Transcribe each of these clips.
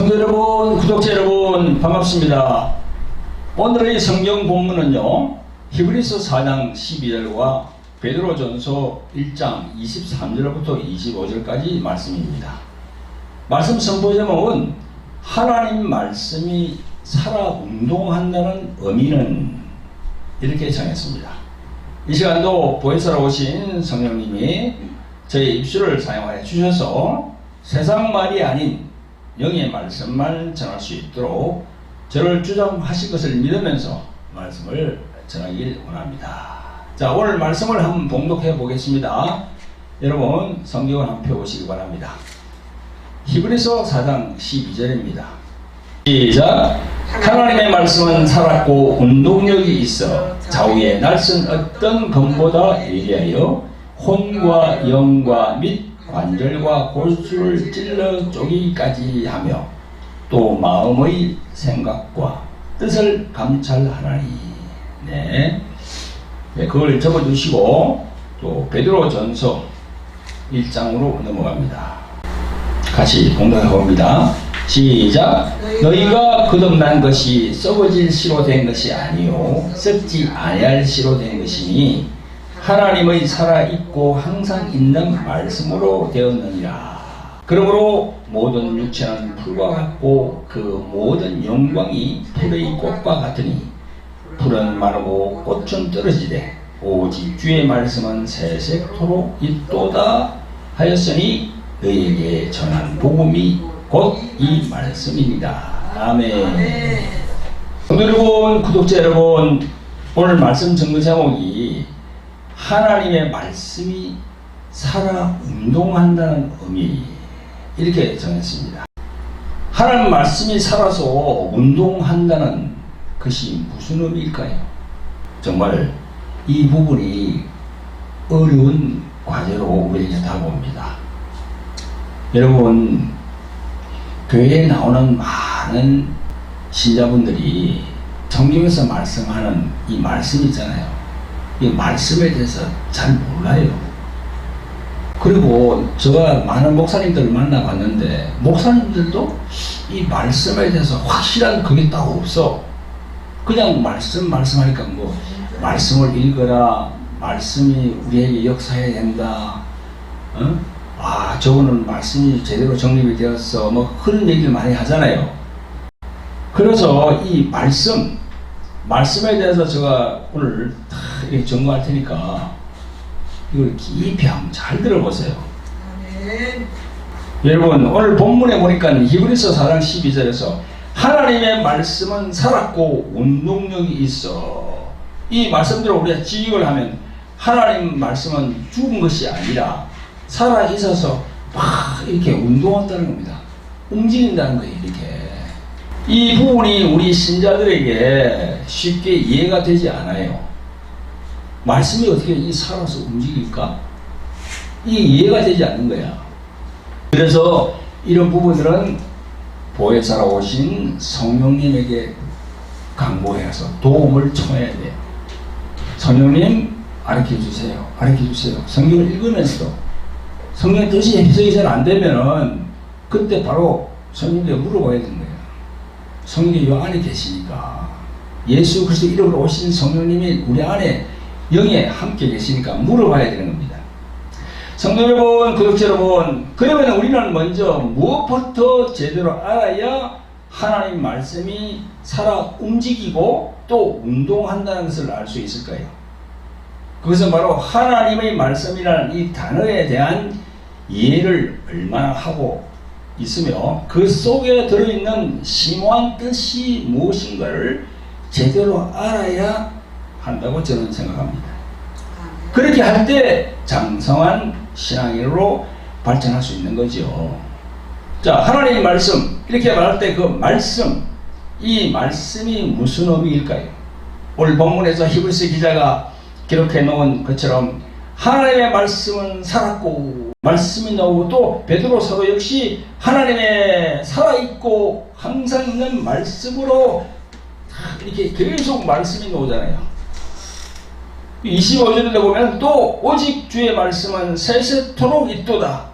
성도 여러분, 구독자 여러분, 반갑습니다. 오늘의 성경 본문은요, 히브리서 4장 12절과 베드로전서 1장 23절부터 25절까지 말씀입니다. 말씀 선포 제목은 하나님 말씀이 살아 운동한다는 의미는, 이렇게 정했습니다. 이 시간도 보혜사로 오신 성령님이 저의 입술을 사용하여 주셔서 세상 말이 아닌 영의 말씀만 전할 수 있도록 저를 주장하실 것을 믿으면서 말씀을 전하길 원합니다. 자, 오늘 말씀을 한번 봉독해 보겠습니다. 여러분 성경을 한번 펴보시기 바랍니다. 히브리서 4장 12절입니다. 시작. 하나님의 말씀은 살았고 운동력이 있어 좌우에 날선 어떤 검보다 예리하여 혼과 영과 및 관절과 골수를 찔러 쪼개기까지 하며 또 마음의 생각과 뜻을 감찰하나니. 네, 그걸 적어주시고 또 베드로전서 1장으로 넘어갑니다. 같이 봉독해 봅니다. 시작. 너희가 거듭난 것이 썩어질 씨로 된 것이 아니요 썩지 아니할 씨로 된 것이니 하나님의 살아있고 항상 있는 말씀으로 되었느니라. 그러므로 모든 육체는 풀과 같고 그 모든 영광이 풀의 꽃과 같으니 풀은 마르고 꽃은 떨어지되 오직 주의 말씀은 세세토록 있도다 하였으니 너희에게 전한 복음이 곧 이 말씀입니다. 아멘. 성도 여러분, 구독자 여러분, 오늘 말씀 증거 제목이 하나님의 말씀이 살아 운동한다는 의미, 이렇게 정했습니다. 하나님 말씀이 살아서 운동한다는 것이 무슨 의미일까요? 정말 이 부분이 어려운 과제로 우리에게 다가옵니다. 여러분, 교회에 나오는 많은 신자분들이 성경에서 말씀하는 이 말씀 있잖아요. 이 말씀에 대해서 잘 몰라요. 그리고 제가 많은 목사님들을 만나봤는데 목사님들도 이 말씀에 대해서 확실한 그게 딱 없어. 그냥 말씀하니까 뭐 말씀을 읽어라, 말씀이 우리에게 역사해야 된다, 저거는 말씀이 제대로 정립이 되었어, 뭐 그런 얘기를 많이 하잖아요. 그래서 이 말씀에 대해서 제가 오늘 이렇게 전거할 테니까 이걸 깊이 한번 잘 들어보세요. 아멘. 여러분, 오늘 본문에 보니까 히브리서 4장 12절에서 하나님의 말씀은 살았고 운동력이 있어. 이 말씀대로 우리가 지식을 하면 하나님 말씀은 죽은 것이 아니라 살아 있어서 막 이렇게 운동한다는 겁니다. 움직인다는 거예요. 이렇게. 이 부분이 우리 신자들에게 쉽게 이해가 되지 않아요. 말씀이 어떻게 이 살아서 움직일까? 이게 이해가 되지 않는 거야. 그래서 이런 부분들은 보혜사로 오신 성령님에게 강구해서 도움을 청해야 돼요. 성령님 가르쳐주세요. 성경을 읽으면서도 성경의 뜻이 해석이 잘 안 되면은 그때 바로 성령님께 물어봐야 되는 거예요. 성령이 요 안에 계시니까, 예수 그리스도 이름으로 오신 성령님이 우리 안에 영에 함께 계시니까 물어봐야 되는 겁니다. 성도 여러분, 구독자 여러분, 그러면 우리는 먼저 무엇부터 제대로 알아야 하나님 말씀이 살아 움직이고 또 운동한다는 것을 알 수 있을까요? 그것은 바로 하나님의 말씀이라는 이 단어에 대한 이해를 얼마나 하고 있으며 그 속에 들어있는 심오한 뜻이 무엇인가를 제대로 알아야 한다고 저는 생각합니다. 그렇게 할 때 장성한 신앙인으로 발전할 수 있는 거죠. 자, 하나님의 말씀, 이렇게 말할 때 그 말씀, 이 말씀이 무슨 의미일까요? 오늘 본문에서 히브리서 기자가 기록해 놓은 것처럼 하나님의 말씀은 살았고, 말씀이 나오고 또 베드로 사도 역시 하나님의 살아있고 항상 있는 말씀으로 이렇게 계속 말씀이 나오잖아요. 25절에 보면 또 오직 주의 말씀은 세세토록 있도다.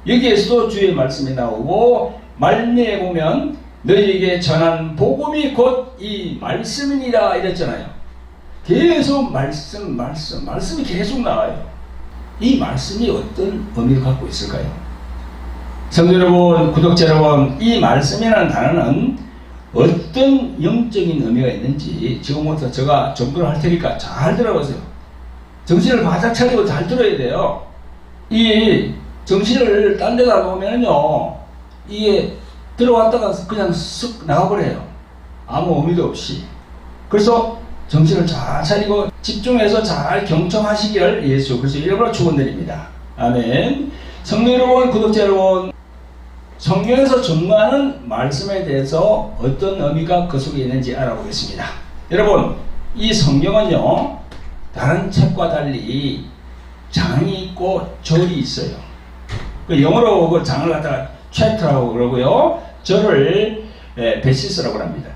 여기에서도 주의 말씀이 나오고 말미에 보면 너희에게 전한 복음이 곧 이 말씀이니라 이랬잖아요. 계속 말씀이 계속 나와요. 이 말씀이 어떤 의미를 갖고 있을까요? 성도 여러분, 구독자 여러분, 이 말씀이라는 단어는 어떤 영적인 의미가 있는지 지금부터 제가 전도를 할 테니까 잘 들어보세요. 정신을 바짝 차리고 잘 들어야 돼요. 이 정신을 딴 데다 놓으면요, 이게 들어왔다가 그냥 쓱 나가버려요. 아무 의미도 없이. 그래서 정신을 잘 차리고 집중해서 잘 경청하시기를 예수 그리스도의 이름으로 축원드립니다. 아멘. 성도 여러분, 구독자 여러분, 성경에서 전무하는 말씀에 대해서 어떤 의미가 그 속에 있는지 알아보겠습니다. 여러분, 이 성경은요, 다른 책과 달리 장이 있고 절이 있어요. 영어로 그 장을 갖다가 챕터라고 그러고요, 절을 베시스라고 합니다.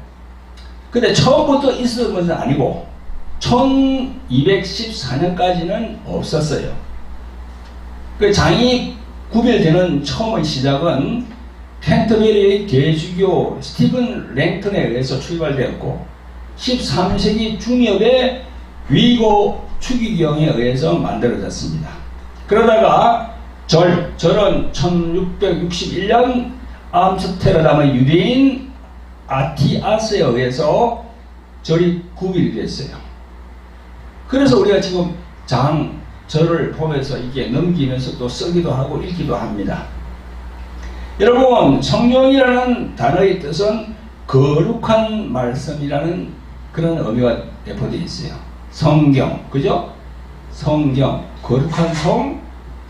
근데 처음부터 있었던 것은 아니고 1214년까지는 없었어요. 그 장이 구별되는 처음의 시작은 캔터베리의 대주교 스티븐 랭턴에 의해서 출발되었고 13세기 중엽에 위고 추기경에 의해서 만들어졌습니다. 그러다가 절은 1661년 암스테르담의 유대인 아티아스에 의해서 절이 구별이 됐어요. 그래서 우리가 지금 절을 보면서 이게 넘기면서 또 쓰기도 하고 읽기도 합니다. 여러분, 성경이라는 단어의 뜻은 거룩한 말씀이라는 그런 의미가 내포되어 있어요. 성경, 그죠? 성경, 거룩한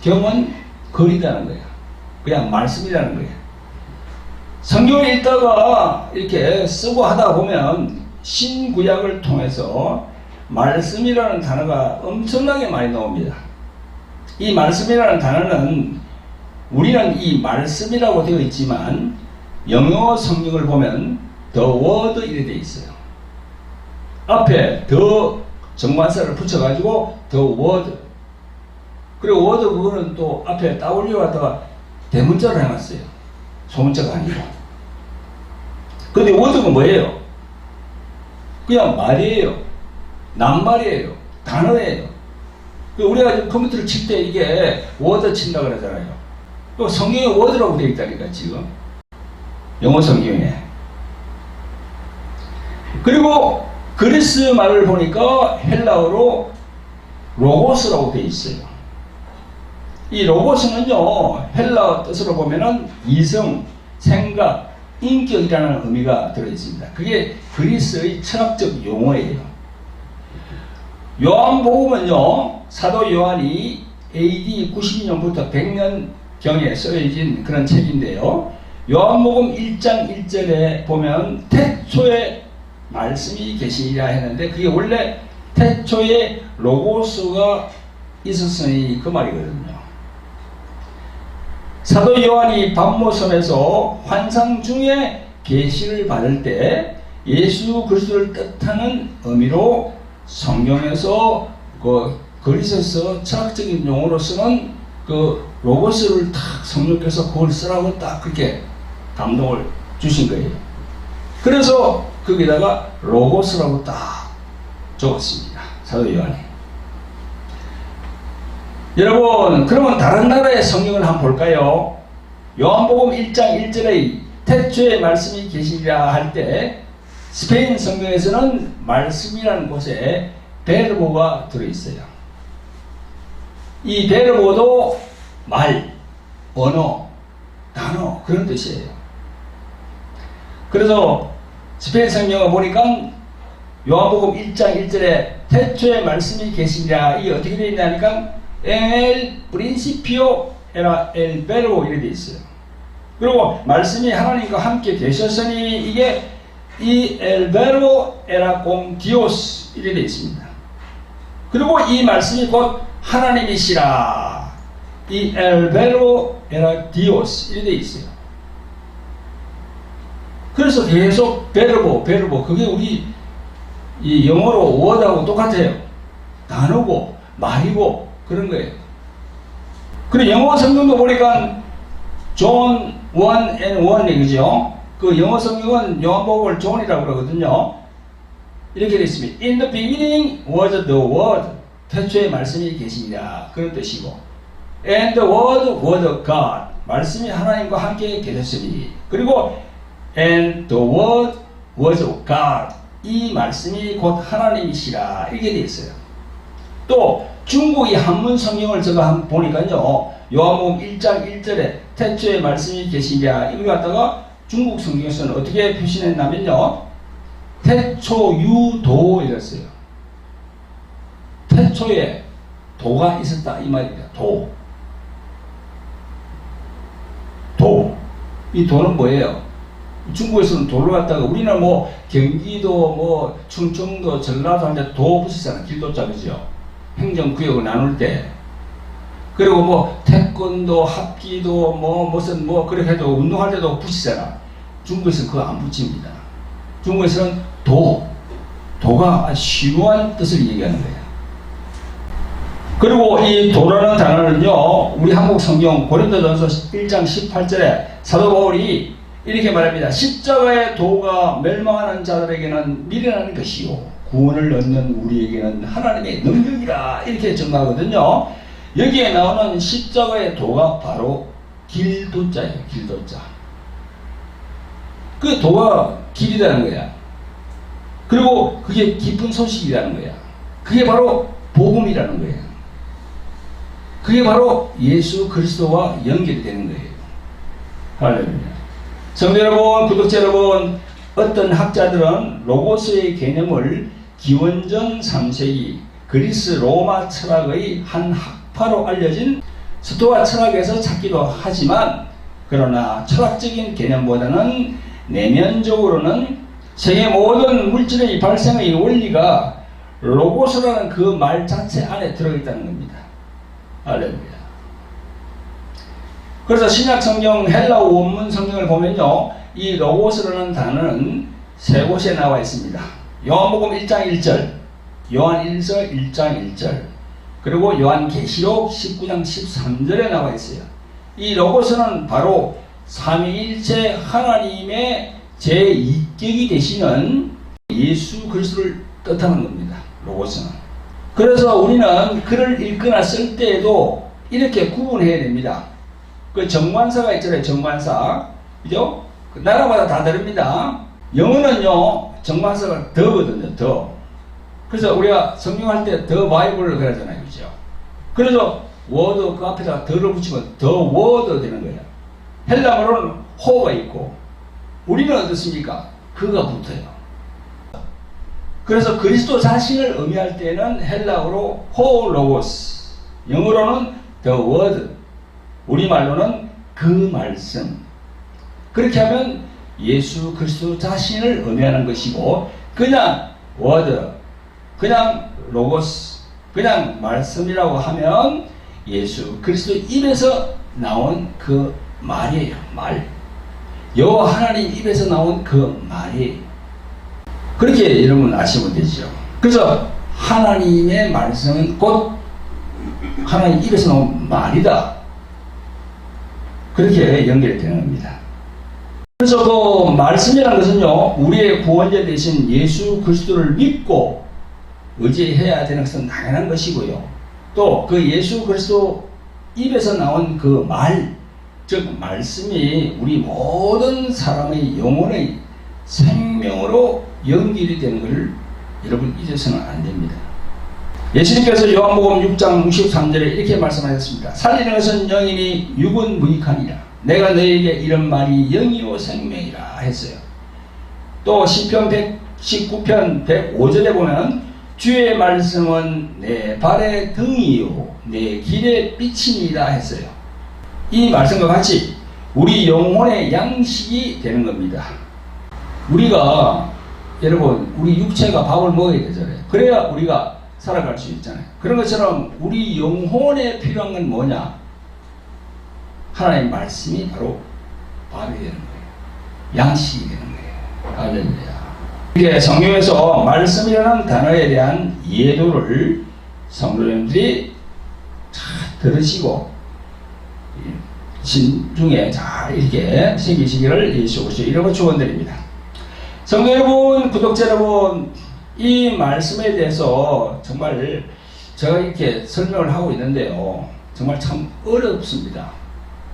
경은 거리다는 거예요. 그냥 말씀이라는 거예요. 성경을 읽다가 이렇게 쓰고 하다 보면 신구약을 통해서 말씀이라는 단어가 엄청나게 많이 나옵니다. 이 말씀이라는 단어는 우리는 이 말씀이라고 되어 있지만 영어 성경을 보면 the word 이렇게 되어 있어요. 앞에 the 정관사를 붙여가지고 the word, 그리고 word 그거는 또 앞에 따올려 갖다가 대문자로 해놨어요. 소문자가 아니고. 근데 word가 뭐예요? 그냥 말이에요. 낱말이에요. 단어예요. 우리가 컴퓨터를 칠 때 이게 워드 친다 그러잖아요. 성경에 워드라고 되어 있다니까, 지금. 영어 성경에. 그리고 그리스 말을 보니까 헬라어로 로고스라고 되어 있어요. 이 로고스는요, 헬라어 뜻으로 보면은 이성, 생각, 인격이라는 의미가 들어있습니다. 그게 그리스의 철학적 용어예요. 요한복음은요, 사도 요한이 AD 92년부터 100년경에 써진 그런 책인데요. 요한복음 1장 1절에 보면 태초에 말씀이 계시리라 했는데 그게 원래 태초에 로고스가 있었으니 그 말이거든요. 사도 요한이 밤모섬에서 환상 중에 계시를 받을 때 예수 그리스도를 뜻하는 의미로 성경에서 그 그리스에서 철학적인 용어로 쓰는 그 로고스를 딱 성령께서 그걸 쓰라고 딱 그렇게 감동을 주신 거예요. 그래서 거기다가 로고스라고 딱 적었습니다. 사도 요한이. 여러분, 그러면 다른 나라의 성경을 한번 볼까요? 요한복음 1장 1절에 태초에 말씀이 계시리라 할 때 스페인 성경에서는 말씀이라는 곳에 베르보가 들어있어요. 이 베르보도 말, 언어, 단어 그런 뜻이에요. 그래서 스페인 성경을 보니까 요한복음 1장 1절에 태초에 말씀이 계시리라 이 어떻게 되어 있냐니까 El principio era el verbo 이렇게 되어 있어요. 그리고 말씀이 하나님과 함께 계셨으니 이게 이 el verbo era con Dios 이렇게 되어 있습니다. 그리고 이 말씀이 곧 하나님이시라 이 el verbo era Dios 이렇게 되어 있어요. 그래서 계속 verbo 그게 우리 이 영어로 word하고 똑같아요. 단어고 말이고 그런 거예요. 그리고 영어 성경도 보니까 존 one and one 얘기죠. 그 영어 성경은 요한복음을 존이라고 그러거든요. 이렇게 되어 있습니다. In the beginning was the word. 태초에 말씀이 계시니라. 그런 뜻이고. And the word was God. 말씀이 하나님과 함께 계셨으니. 그리고 and the word was God. 이 말씀이 곧 하나님이시라. 이렇게 되어 있어요. 또 중국이 한문 성경을 제가 한번 보니까요. 요한복음 1장 1절에 태초에 말씀이 계시냐 이걸 갖다가 중국 성경에서는 어떻게 표시했냐면요. 태초유도 이랬어요. 태초에 도가 있었다 이 말입니다. 도. 이 도는 뭐예요? 중국에서는 도를 갖다가 우리는 뭐 경기도 뭐 충청도 전라도 하는데 도 붙이잖아요. 길도자 그죠? 행정구역을 나눌 때. 그리고 뭐 태권도 합기도 뭐 무슨 뭐 그렇게 해도 운동할 때도 붙이잖아. 중국에서는 그거 안 붙입니다. 중국에서는 도가 심오한 뜻을 얘기하는 거예요. 그리고 이 도라는 단어는요, 우리 한국 성경 고린도전서 1장 18절에 사도 바울이 이렇게 말합니다. 십자가의 도가 멸망하는 자들에게는 미련한 것이요 구원을 얻는 우리에게는 하나님의 능력이라 이렇게 전가하거든요. 여기에 나오는 십자가의 도가 바로 길도자예요. 길도자. 그 도가 길이라는 거야. 그리고 그게 기쁜 소식이라는 거야. 그게 바로 복음이라는 거예요. 그게 바로 예수 그리스도와 연결이 되는 거예요. 할렐루야. 성도 여러분, 구독자 여러분, 어떤 학자들은 로고스의 개념을 기원전 3세기 그리스 로마 철학의 한 학파로 알려진 스토아 철학에서 찾기도 하지만, 그러나 철학적인 개념보다는 내면적으로는 세계 모든 물질의 발생의 원리가 로고스라는 그 말 자체 안에 들어있다는 겁니다. 할렐루야. 그래서 신약 성경 헬라어 원문 성경을 보면요, 이 로고스라는 단어는 세 곳에 나와 있습니다. 요한복음 1장 1절, 요한일서 1장 1절, 그리고 요한계시록 19장 13절에 나와 있어요. 이 로고스는 바로 삼위일체 하나님의 제2격이 되시는 예수 그리스도를 뜻하는 겁니다. 로고스는. 그래서 우리는 글을 읽거나 쓸 때에도 이렇게 구분해야 됩니다. 그 정관사가 있잖아요. 정관사. 그죠? 그 나라마다 다 다릅니다. 영어는요, 정관사가 더거든요. 더. 그래서 우리가 성경할 때 더 바이블을 그러잖아요. 그죠? 그래서 워드 그 앞에다 더를 붙이면 더 워드 되는 거예요. 헬라어로는 호가 있고, 우리는 어떻습니까? 그가 붙어요. 그래서 그리스도 자신을 의미할 때는 헬라어로 호 로고스, 영어로는 the word, 우리말로는 그 말씀. 그렇게 하면 예수 그리스도 자신을 의미하는 것이고, 그냥 word, 그냥 로고스, 그냥 말씀이라고 하면 예수 그리스도 입에서 나온 그 말이에요. 말. 여호와 하나님 입에서 나온 그 말이. 그렇게 여러분 아시면 되죠. 그래서 하나님의 말씀은 곧 하나님 입에서 나온 말이다. 그렇게 연결이 되는 겁니다. 그래서 그 말씀이라는 것은요, 우리의 구원자 되신 예수 그리스도를 믿고 의지해야 되는 것은 당연한 것이고요. 또 그 예수 그리스도 입에서 나온 그 말, 즉 말씀이 우리 모든 사람의 영혼의 생명으로 연결이 되는 것을 여러분 잊어서는 안 됩니다. 예수님께서 요한복음 6장 63절에 이렇게 말씀하셨습니다. 살리는 것은 영이니 육은 무익하니라. 내가 너에게 이런 말이 영이요 생명이라 했어요. 또 시편 119편 105절에 보면 주의 말씀은 내 발의 등이요 내 길의 빛이니라 했어요. 이 말씀과 같이 우리 영혼의 양식이 되는 겁니다. 우리가 여러분 우리 육체가 밥을 먹어야 되잖아요. 그래야 우리가 살아갈 수 있잖아요. 그런 것처럼 우리 영혼에 필요한 건 뭐냐? 하나님의 말씀이 바로 밥이 되는 거예요. 양식이 되는 거예요. 할렐루야. 이게 성경에서 말씀이라는 단어에 대한 이해도를 성도님들이 잘 들으시고 신중에 잘 이렇게 새기시기를 예수 그리스도 이름으로 축원드립니다. 성도 여러분, 구독자 여러분, 이 말씀에 대해서 정말 제가 이렇게 설명을 하고 있는데요, 정말 참 어렵습니다.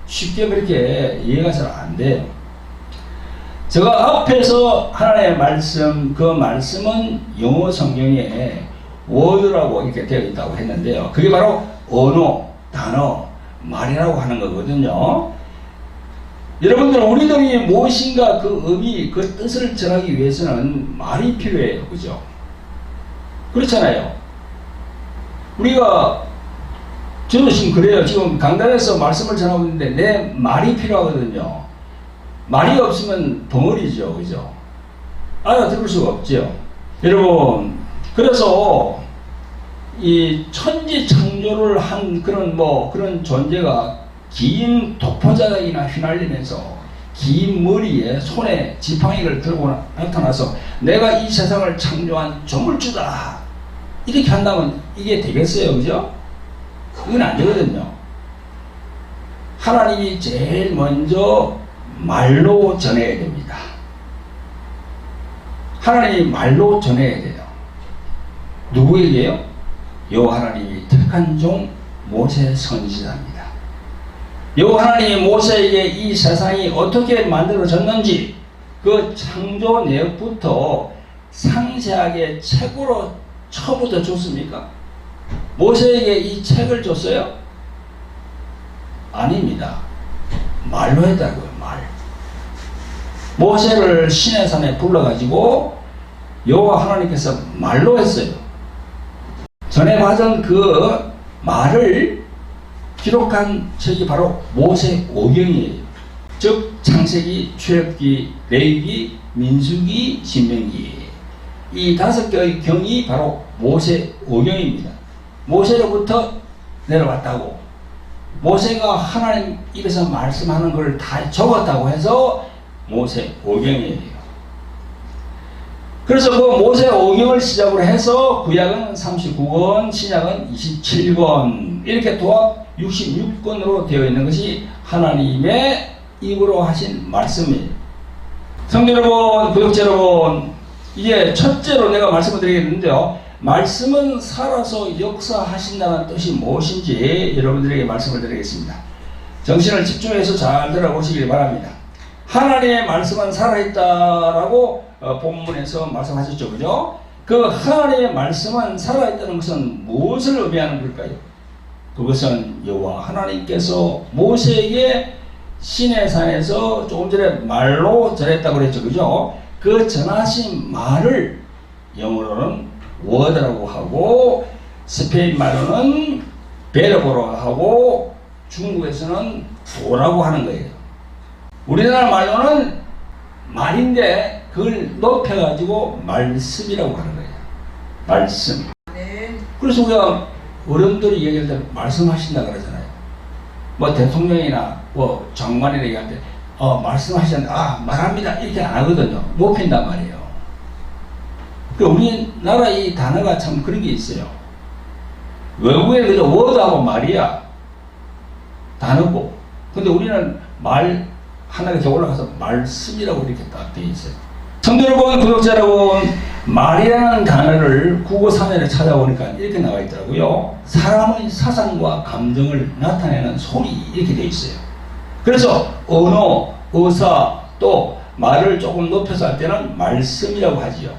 쉽게 그렇게 이해가 잘 안 돼요. 제가 앞에서 하나님의 말씀, 그 말씀은 영어 성경에 word라고 이렇게 되어 있다고 했는데요, 그게 바로 언어, 단어, 말이라고 하는 거거든요. 여러분들, 우리들이 무엇인가 그 의미, 그 뜻을 전하기 위해서는 말이 필요해요. 그죠? 그렇잖아요. 우리가, 저도 지금 그래요. 지금 강단에서 말씀을 전하고 있는데 내 말이 필요하거든요. 말이 없으면 벙어리죠. 그죠? 알아들을 수가 없죠. 여러분, 그래서 이 천지 창조를 한 그런 존재가 긴 독포자락이나 휘날리면서 긴 머리에 손에 지팡이를 들고 나타나서 내가 이 세상을 창조한 조물주다 이렇게 한다면 이게 되겠어요? 그죠? 그건 안 되거든요. 하나님이 제일 먼저 말로 전해야 됩니다. 하나님이 말로 전해야 돼요. 누구에게요? 여호와 하나님이 택한 종 모세 선지자입니다. 여호와 하나님이 모세에게 이 세상이 어떻게 만들어졌는지 그 창조 내역부터 상세하게 책으로 처음부터 줬습니까? 모세에게 이 책을 줬어요? 아닙니다. 말로 했다고요. 말. 모세를 시내산에 불러가지고 여호와 하나님께서 말로 했어요. 전에 받은 그 말을 기록한 책이 바로 모세오경이에요. 즉 창세기, 출애굽기, 레위기, 민수기, 신명기, 이 5개의 경이 바로 모세오경입니다. 모세로부터 내려왔다고, 모세가 하나님 입에서 말씀하는 걸 다 적었다고 해서 모세오경이에요. 그래서 그 모세오경을 시작으로 해서 구약은 39권, 신약은 27권, 이렇게 도합 66권으로 되어 있는 것이 하나님의 입으로 하신 말씀이에요. 성도 여러분, 구독자 여러분, 이제 첫째로 내가 말씀을 드리겠는데요, 말씀은 살아서 역사하신다는 뜻이 무엇인지 여러분들에게 말씀을 드리겠습니다. 정신을 집중해서 잘 들어보시길 바랍니다. 하나님의 말씀은 살아있다라고 본문에서 말씀하셨죠. 그죠? 그 하나님의 말씀은 살아있다는 것은 무엇을 의미하는 걸까요? 그것은 여호와 하나님께서 모세에게 시내산에서 조금 전에 말로 전했다고 그랬죠. 그죠? 그 전하신 말을 영어로는 word라고 하고, 스페인 말로는 베르보라고 하고, 중국에서는 도라고 하는 거예요. 우리나라 말로는 말인데 그걸 높여가지고 말씀이라고 하는 거예요. 말씀. 네. 그래서 우리가 어른들이 얘기할 때 말씀하신다 그러잖아요. 뭐 대통령이나 뭐 장관이나 얘기할 때 말씀하시는데 말합니다 이렇게 안 하거든요. 높인단 말이에요. 우리나라 이 단어가 참 그런 게 있어요. 외국에 그저 워드하고 말이야 단어고, 근데 우리는 말 하나 이렇게 올라가서 말씀이라고 이렇게 딱 되어 있어요. 성도 여러분, 구독자 여러분, 말이라는 단어를 국어 사전에 찾아보니까 이렇게 나와 있더라고요. 사람의 사상과 감정을 나타내는 소리 이렇게 되어 있어요. 그래서 언어, 의사, 또 말을 조금 높여서 할 때는 말씀이라고 하지요.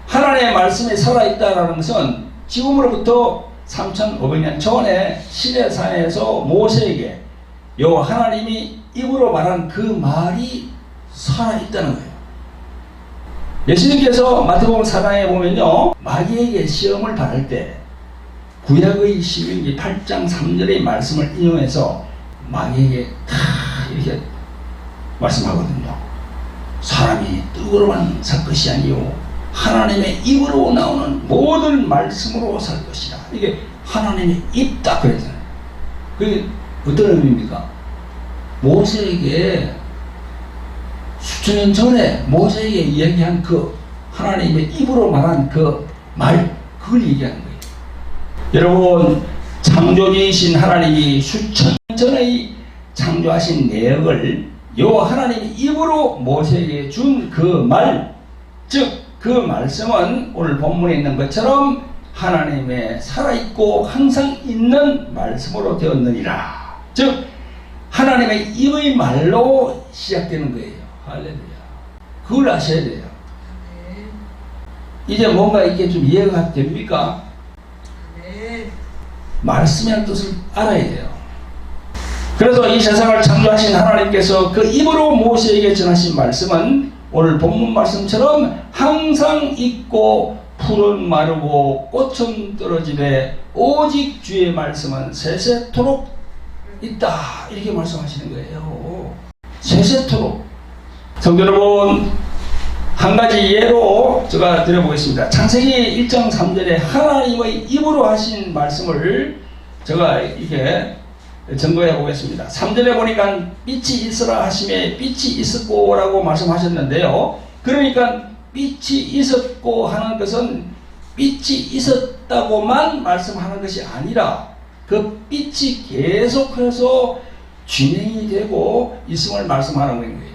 하나님의 말씀이 살아있다는 것은 지금으로부터 3,500년 전에 시내산에서 모세에게 여호와 하나님이 입으로 말한 그 말이 살아있다는 거예요. 예수님께서 마태복음 4장에 보면요, 마귀에게 시험을 받을 때 구약의 신명기 8장 3절의 말씀을 인용해서 마귀에게 다 이렇게 말씀하거든요. 사람이 떡으로만 살 것이 아니요 하나님의 입으로 나오는 모든 말씀으로 살 것이다. 이게 하나님의 입다 그랬잖아요. 그게 어떤 의미입니까? 모세에게 수천 년 전에 모세에게 이야기한 그 하나님의 입으로 말한 그 말, 그걸 얘기하는 거예요. 여러분, 창조주이신 하나님이 수천 년 전의 창조하신 내역을 여호와 하나님이 입으로 모세에게 준 그 말, 즉 그 말씀은 오늘 본문에 있는 것처럼 하나님의 살아있고 항상 있는 말씀으로 되었느니라. 즉 하나님의 입의 말로 시작되는 거예요. 할렐루야. 그걸 아셔야 돼요. 이제 뭔가 이게 좀 이해가 됩니까? 말씀이라는 뜻을 알아야 돼요. 그래서 이 세상을 창조하신 하나님께서 그 입으로 모세에게 전하신 말씀은 오늘 본문 말씀처럼 항상 있고 풀은 마르고 꽃은 떨어지되 오직 주의 말씀은 세세토록 있다. 이렇게 말씀하시는 거예요. 세세토록. 성도 여러분, 한 가지 예로 제가 드려보겠습니다. 창세기 1장 3절에 하나님의 입으로 하신 말씀을 제가 이게 증거해 보겠습니다. 3절에 보니까 빛이 있으라 하심에 빛이 있었고 라고 말씀하셨는데요. 그러니까 빛이 있었고 하는 것은 빛이 있었다고만 말씀하는 것이 아니라 그 빛이 계속해서 진행이 되고 있음을 말씀하는 거예요.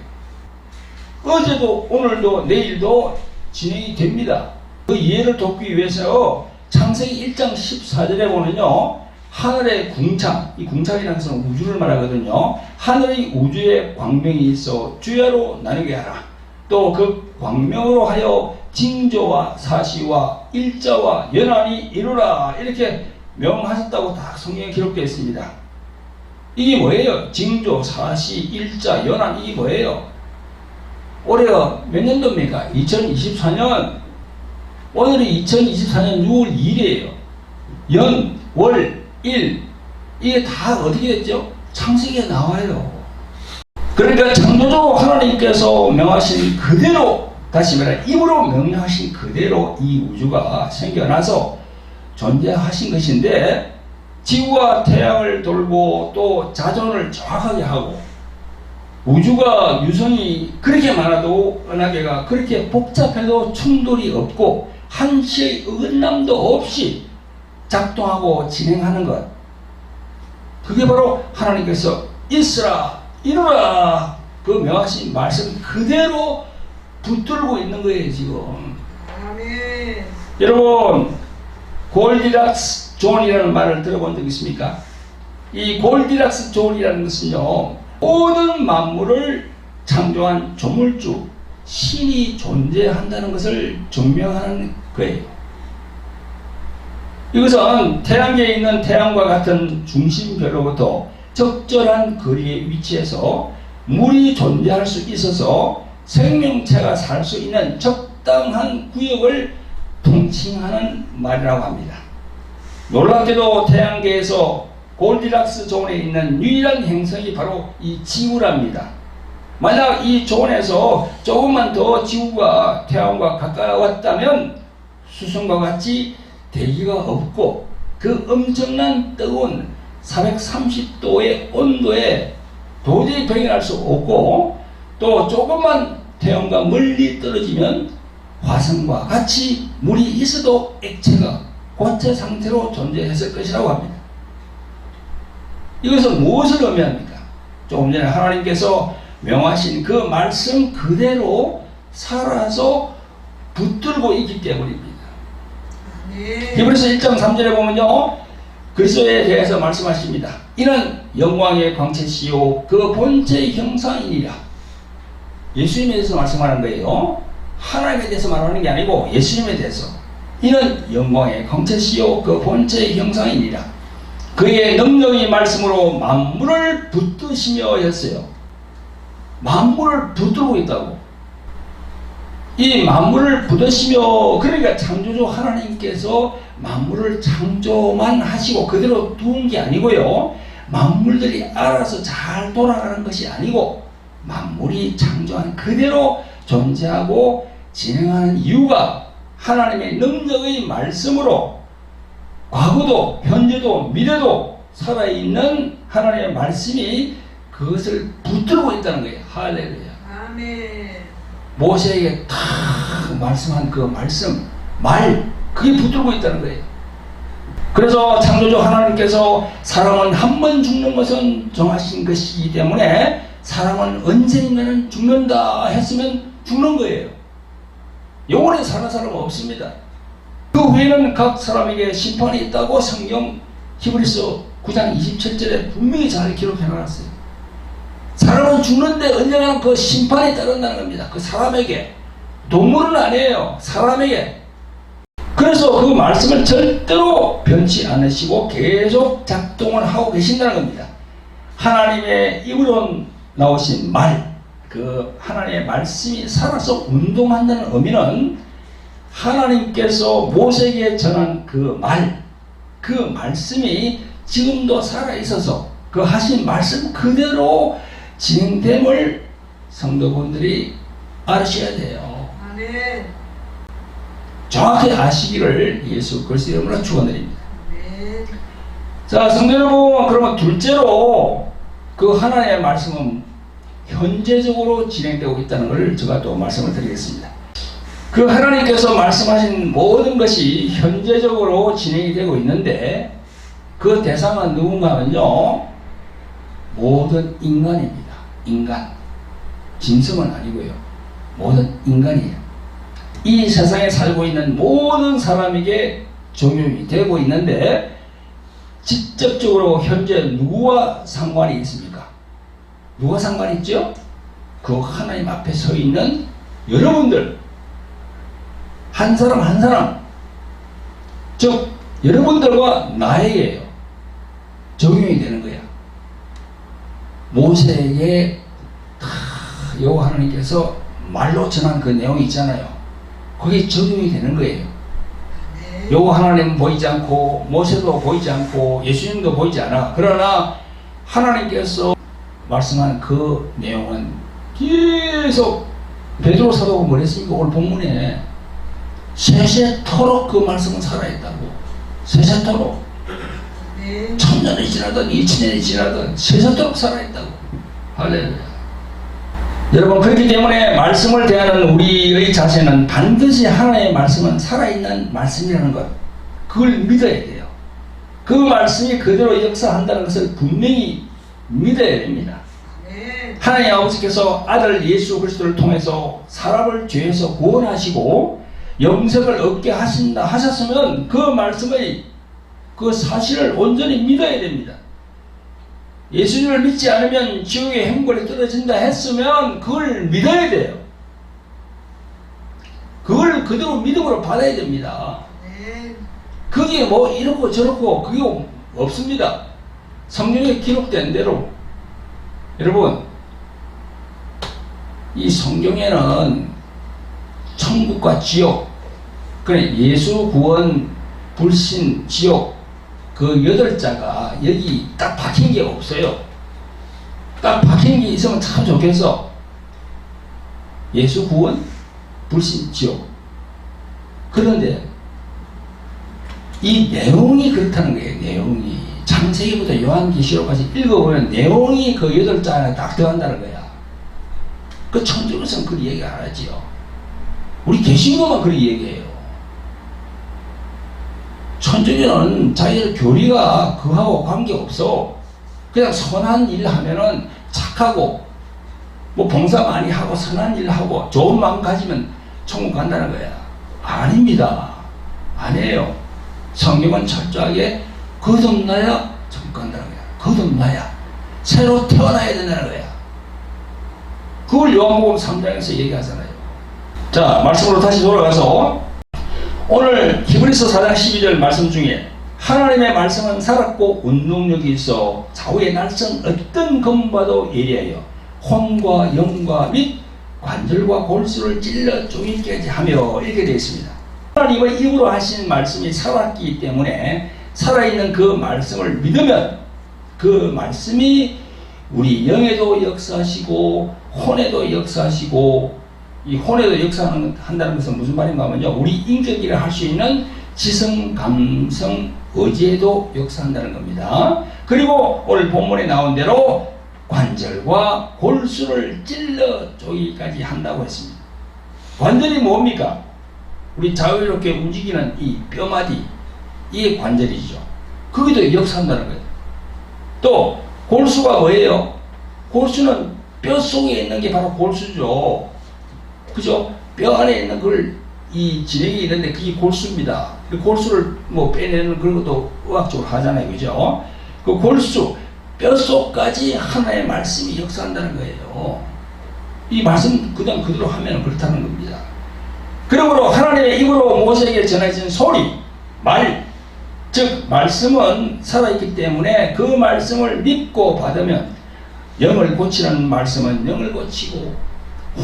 어제도 오늘도 내일도 진행이 됩니다. 그 이해를 돕기 위해서 창세기 1장 14절에 보면요, 하늘의 궁창, 이 궁창이라는 것은 우주를 말하거든요. 하늘의 우주에 광명이 있어 주야로 나누게 하라. 또 그 광명으로 하여 징조와 사시와 일자와 연한이 이루라. 이렇게 명하셨다고 다 성경에 기록되어 있습니다. 이게 뭐예요? 징조, 사시, 일자, 연한, 이게 뭐예요? 올해가 몇 년도입니까? 2024년. 오늘이 2024년 6월 2일이에요. 연, 월, 일. 이게 다 어떻게 됐죠? 창세기에 나와요. 그러니까 창조주 하나님께서 명하신 그대로, 다시 말해 입으로 명령하신 그대로 이 우주가 생겨나서 존재하신 것인데, 지구와 태양을 돌고 또 자전을 정확하게 하고, 우주가 유성이 그렇게 많아도 은하계가 그렇게 복잡해도 충돌이 없고 한시의 어긋남도 없이 작동하고 진행하는 것, 그게 바로 하나님께서 있으라 이루라 그 명하신 말씀 그대로 붙들고 있는 거예요 지금. 아멘. 여러분, 골디락스 존이라는 말을 들어본 적 있습니까? 이 골디락스 존이라는 것은요, 모든 만물을 창조한 조물주 신이 존재한다는 것을 증명하는 거예요. 이것은 태양계에 있는 태양과 같은 중심별로부터 적절한 거리에 위치해서 물이 존재할 수 있어서 생명체가 살 수 있는 적당한 구역을 통칭하는 말이라고 합니다. 놀랍게도 태양계에서 골디락스 존에 있는 유일한 행성이 바로 이 지구랍니다. 만약 이 존에서 조금만 더 지구가 태양과 가까웠다면 수성과 같이 대기가 없고 그 엄청난 뜨거운 430도의 온도에 도저히 병행할 수 없고, 또 조금만 태양과 멀리 떨어지면 화성과 같이 물이 있어도 액체가 고체 상태로 존재했을 것이라고 합니다. 이것은 무엇을 의미합니까? 조금 전에 하나님께서 명하신 그 말씀 그대로 살아서 붙들고 있기 때문입니다. 히브리서 1장 3절에 보면요, 그리스도에 대해서 말씀하십니다. 이는 영광의 광채시요 그 본체의 형상이니라. 예수님에 대해서 말씀하는 거예요. 하나님에 대해서 말하는 게 아니고 예수님에 대해서. 이는 영광의 광채시요 그 본체의 형상이니라. 그의 능력의 말씀으로 만물을 붙드시며 했어요. 만물을 붙들고 있다고. 이 만물을 붙드시며, 그러니까 창조주 하나님께서 만물을 창조만 하시고 그대로 두은 게 아니고요, 만물들이 알아서 잘 돌아가는 것이 아니고 만물이 창조한 그대로 존재하고 진행하는 이유가 하나님의 능력의 말씀으로 과거도 현재도 미래도 살아있는 하나님의 말씀이 그것을 붙들고 있다는 거예요. 할렐루야. 아멘. 모세에게 다 말씀한 그 말씀, 말, 그게 붙들고 있다는 거예요. 그래서 창조주 하나님께서 사람은 한 번 죽는 것은 정하신 것이기 때문에 사람은 언젠가는 죽는다 했으면 죽는 거예요. 영원히 사는 사람은 없습니다. 그 후에는 각 사람에게 심판이 있다고 성경 히브리서 9장 27절에 분명히 잘 기록해놨어요. 사람은 죽는데 언젠가는 그 심판이 따른다는 겁니다. 그 사람에게. 동물은 아니에요. 사람에게. 그래서 그 말씀을 절대로 변치 않으시고 계속 작동을 하고 계신다는 겁니다. 하나님의 입으로 나오신 말, 그 하나님의 말씀이 살아서 운동한다는 의미는 하나님께서 모세에게 전한 그 말, 그 말씀이 지금도 살아있어서 그 하신 말씀 그대로 진행됨을 성도분들이 아셔야 돼요. 아멘. 정확히 아시기를 예수 그리스도의 이름으로 축원드립니다. 아멘. 자, 성도 여러분, 그러면 둘째로 그 하나님의 말씀은 현재적으로 진행되고 있다는 것을 제가 또 말씀을 드리겠습니다. 그 하나님께서 말씀하신 모든 것이 현재적으로 진행이 되고 있는데 그 대상은 누군가 하면요, 모든 인간입니다. 인간. 짐승은 아니고요. 모든 인간이에요. 이 세상에 살고 있는 모든 사람에게 적용이 되고 있는데 직접적으로 현재 누구와 상관이 있습니까? 누가 상관이 있죠? 그 하나님 앞에 서 있는 여러분들, 한 사람 한 사람, 즉 여러분들과 나에게요 적용이 되는 거야. 모세에게 여호와 하나님께서 말로 전한 그 내용이 있잖아요. 그게 적용이 되는 거예요. 여호와 하나님은 보이지 않고 모세도 보이지 않고 예수님도 보이지 않아. 그러나 하나님께서 말씀한 그 내용은 계속 베드로 사도가 뭐랬습니까? 오늘 본문에 세세토록 그 말씀은 살아있다고. 세세토록. 천년이 지나든 2000년이 지나든 세세토록 살아있다고. 할렐루야. 여러분, 그렇기 때문에 말씀을 대하는 우리의 자세는 반드시 하나님의 말씀은 살아있는 말씀이라는 것, 그걸 믿어야 돼요. 그 말씀이 그대로 역사한다는 것을 분명히 믿어야 됩니다. 하나님 아버지께서 아들 예수 그리스도를 통해서 사람을 죄에서 구원하시고 영생을 얻게 하셨으면 그 말씀의 그 사실을 온전히 믿어야 됩니다. 예수님을 믿지 않으면 지옥의 행벌에 떨어진다 했으면 그걸 믿어야 돼요. 그걸 그대로 믿음으로 받아야 됩니다. 그게 뭐 이렇고 저렇고 그게 없습니다. 성경에 기록된 대로. 여러분, 이 성경에는 천국과 지옥, 그래 예수 구원, 불신, 지옥, 그 8자가 여기 딱 박힌 게 없어요. 딱 박힌 게 있으면 참 좋겠어. 예수 구원, 불신, 지옥. 그런데 이 내용이 그렇다는 거예요. 내용이 창세기부터 요한계시록까지 읽어보면 내용이 그 8자 안에 딱 들어간다는 거야. 그 천주교에서는 그렇게 얘기 안 하지요. 우리 개신교만 그렇게 얘기해요. 천주교는 자기들 교리가 그하고 관계없어. 그냥 선한 일 하면은 착하고 뭐 봉사 많이 하고 선한 일 하고 좋은 마음 가지면 천국 간다는 거야. 아닙니다. 아니에요. 성경은 철저하게 거듭나야 천국 간다는 거야. 거듭나야 새로 태어나야 된다는 거야. 그걸 요한복음 3장에서 얘기하잖아요. 자, 말씀으로 다시 돌아가서 오늘 히브리서 4장 12절 말씀 중에 하나님의 말씀은 살았고 운동력이 있어 좌우의 날선 어떤 검과도 예리하여 혼과 영과 및 관절과 골수를 찔러 쪼개기까지 하며 이렇게 되어 있습니다. 하나님의 입으로 하신 말씀이 살았기 때문에 살아있는 그 말씀을 믿으면 그 말씀이 우리 영에도 역사하시고 혼에도 역사하시고, 이 혼에도 역사한다는 것은 무슨 말인가 하면요, 우리 인격이라 할 수 있는 지성, 감성, 의지에도 역사한다는 겁니다. 그리고 오늘 본문에 나온 대로 관절과 골수를 찔러 쪼기까지 한다고 했습니다. 관절이 뭡니까? 우리 자유롭게 움직이는 이 뼈마디, 이게 관절이죠. 거기도 역사한다는 거예요. 또 골수가 뭐예요? 골수는 뼈 속에 있는 게 바로 골수죠. 그죠? 뼈 안에 있는 걸 이 진액이 있는데 그게 골수입니다. 그 골수를 뭐 빼내는 그런 것도 의학적으로 하잖아요. 그죠? 그 골수, 뼈 속까지 하나의 말씀이 역사한다는 거예요. 이 말씀 그냥 그대로 하면 그렇다는 겁니다. 그러므로 하나님의 입으로 모세에게 전해진 소리, 말, 즉 말씀은 살아있기 때문에 그 말씀을 믿고 받으면 영을 고치는 말씀은 영을 고치고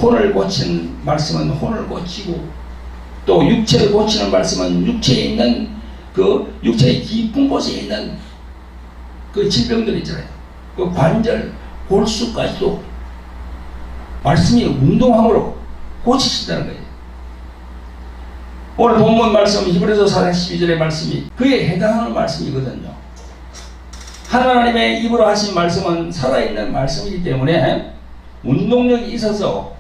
혼을 고치는 말씀은 혼을 고치고 또 육체를 고치는 말씀은 육체에 있는 그 육체의 깊은 곳에 있는 그 질병들 있잖아요. 그 관절, 골수까지도 말씀이 운동함으로 고치신다는 거예요. 오늘 본문 말씀 히브리서 4장 12절의 말씀이 그에 해당하는 말씀이거든요. 하나님의 입으로 하신 말씀은 살아있는 말씀이기 때문에 운동력이 있어서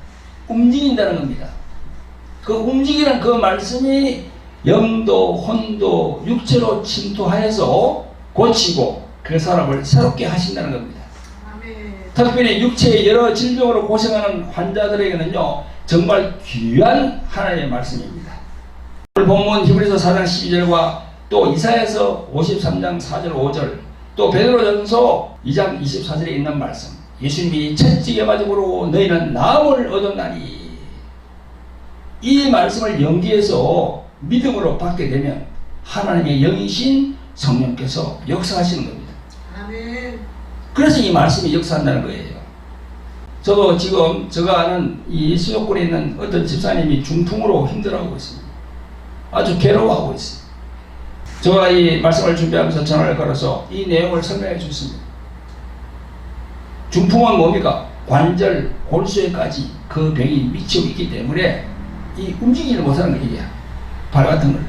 움직인다는 겁니다. 그 움직이는 그 말씀이 영도 혼도 육체로 침투하여서 고치고 그 사람을 새롭게 하신다는 겁니다. 아멘. 특별히 육체의 여러 질병으로 고생하는 환자들에게는요 정말 귀한 하나님의 말씀입니다. 오늘 본문 히브리서 4장 12절과 또 이사야서 53장 4절 5절 또 베드로전서 2장 24절에 있는 말씀, 예수님이 채찍에 맞음으로 너희는 나음을 얻었나니, 이 말씀을 연기해서 믿음으로 받게 되면 하나님의 영이신 성령께서 역사하시는 겁니다. 아멘. 그래서 이 말씀이 역사한다는 거예요. 저도 지금 제가 아는 이 수도권에 있는 어떤 집사님이 중풍으로 힘들어하고 있습니다. 아주 괴로워하고 있어요. 제가 이 말씀을 준비하면서 전화를 걸어서 이 내용을 설명해 줬습니다. 중풍은 뭡니까? 관절, 골수에까지 그 병이 미치고 있기 때문에 이 움직이지 못하는 거예요. 발 같은 걸.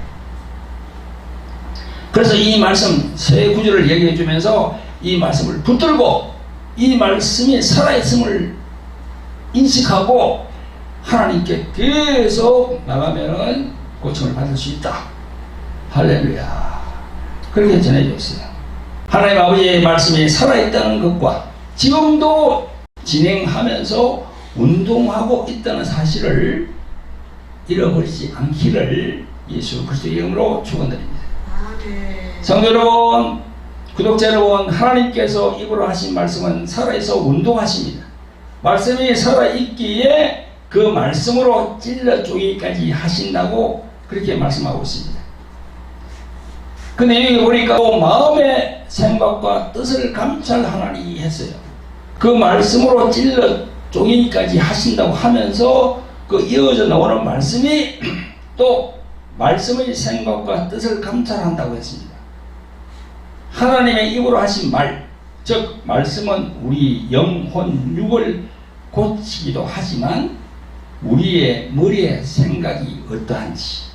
그래서 이 말씀 세 구절을 얘기해 주면서 이 말씀을 붙들고 이 말씀이 살아있음을 인식하고 하나님께 계속 나가면은 고침을 받을 수 있다. 할렐루야. 그렇게 전해줬어요. 하나님 아버지의 말씀이 살아있다는 것과 지금도 진행하면서 운동하고 있다는 사실을 잃어버리지 않기를 예수 그리스도의 이름으로 축원드립니다. 성도 여러분, 구독자 여러분, 하나님께서 입으로 하신 말씀은 살아있어 운동하십니다. 말씀이 살아있기에 그 말씀으로 찔러 쪼개기까지 하신다고 그렇게 말씀하고 있습니다. 그 내용에 보니까 마음의 생각과 뜻을 감찰하나니 했어요. 그 말씀으로 찔러 쪼개기까지 하신다고 하면서 그 이어져 나오는 말씀이 또 말씀의 생각과 뜻을 감찰한다고 했습니다. 하나님의 입으로 하신 말, 즉 말씀은 우리 영혼 육을 고치기도 하지만 우리의 머리의 생각이 어떠한지,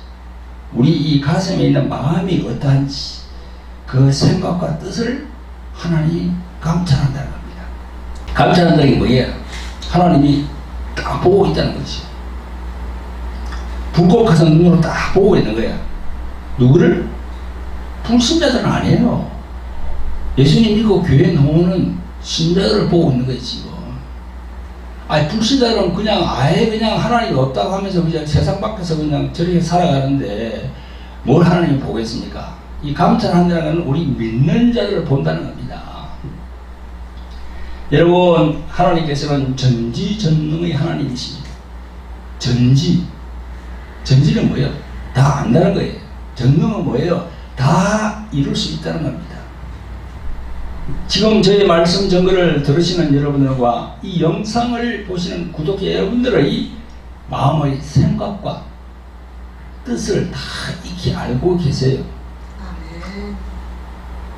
우리 이 가슴에 있는 마음이 어떠한지 그 생각과 뜻을 하나님이 감찰한다는 겁니다. 감찰한다는 게 뭐예요? 하나님이 딱 보고 있다는 것이죠. 불꽃같은 눈으로 딱 보고 있는 거야. 누구를? 불신자들은 아니에요. 예수님 믿고 교회 나오는 신자들을 보고 있는 거지 지금. 아니 불신자들은 그냥 아예 그냥 하나님이 없다고 하면서 그냥 세상 밖에서 그냥 저렇게 살아가는데 뭘 하나님이 보겠습니까? 이 감찰한다는 것은 우리 믿는 자들을 본다는 겁니다. 여러분, 하나님께서는 전지전능의 하나님이십니다. 전지는 뭐예요? 다 안다는 거예요. 전능은 뭐예요? 다 이룰 수 있다는 겁니다. 지금 저의 말씀 전거를 들으시는 여러분들과 이 영상을 보시는 구독자 여러분들의 마음의 생각과 뜻을 다 익히 알고 계세요.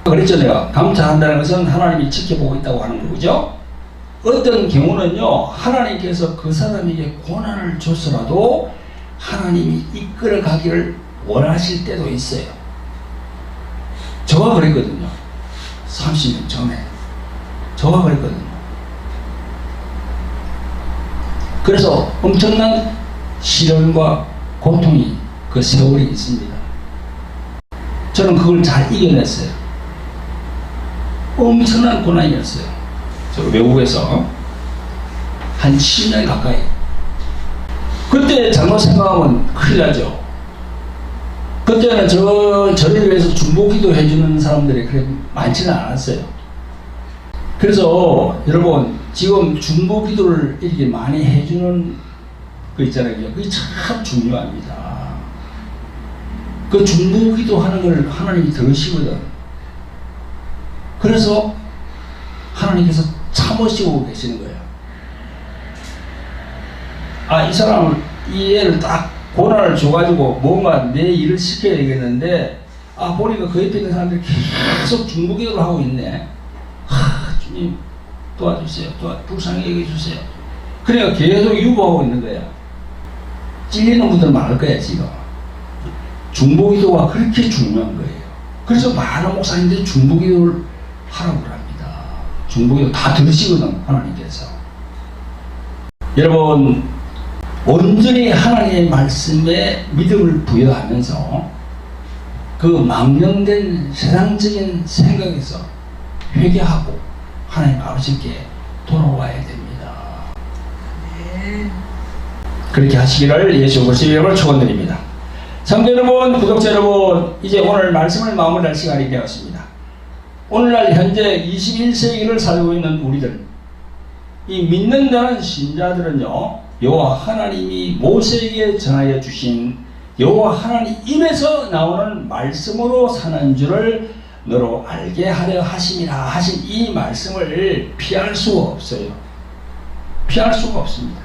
그랬죠. 내가 감찰한다는 것은 하나님이 지켜보고 있다고 하는 거죠. 어떤 경우는요, 하나님께서 그 사람에게 고난을 줬더라도 하나님이 이끌어 가기를 원하실 때도 있어요. 저가 그랬거든요. 30년 전에 저가 그랬거든요. 그래서 엄청난 시련과 고통이 그 세월이 있습니다. 저는 그걸 잘 이겨냈어요. 엄청난 고난이었어요. 저 외국에서 한 10년 가까이. 그때 잘못 생각하면 큰일 나죠. 그때는 저를 위해서 중보기도 해주는 사람들이 그렇게 많지는 않았어요. 그래서 여러분 지금 중보기도를 이렇게 많이 해주는 거 있잖아요. 그게 참 중요합니다. 그 중보기도 하는 걸 하나님이 들으시거든. 그래서 하나님께서 참으시고 계시는 거예요. 아, 이 사람을, 이 애를 딱 고난을 줘가지고 뭔가 내 일을 시켜야 되겠는데, 아, 보니까 그 옆에 있는 사람들이 계속 중보기도를 하고 있네. 주님 도와주세요. 불쌍히 여겨주세요. 그러니까 계속 유보하고 있는 거야. 찔리는 분들 많을 거야, 지금. 중보기도가 그렇게 중요한 거예요. 그래서 많은 목사님들이 중보기도를 하라고 합니다. 중보기도 다 들으시거든, 하나님께서. 여러분, 온전히 하나님의 말씀에 믿음을 부여하면서 그 망령된 세상적인 생각에서 회개하고 하나님 아버지께 돌아와야 됩니다. 그렇게 하시기를 예수 그리스도의 이름으로 축원드립니다. 성도 여러분, 구독자 여러분, 이제 오늘 말씀을 마무리할 시간이 되었습니다. 오늘날 현재 21세기를 살고 있는 우리들, 이 믿는다는 신자들은요, 여호와 하나님이 모세에게 전하여 주신 여호와 하나님 입에서 나오는 말씀으로 사는 줄을 너로 알게 하려 하심이라 하신 이 말씀을 피할 수가 없어요. 피할 수가 없습니다.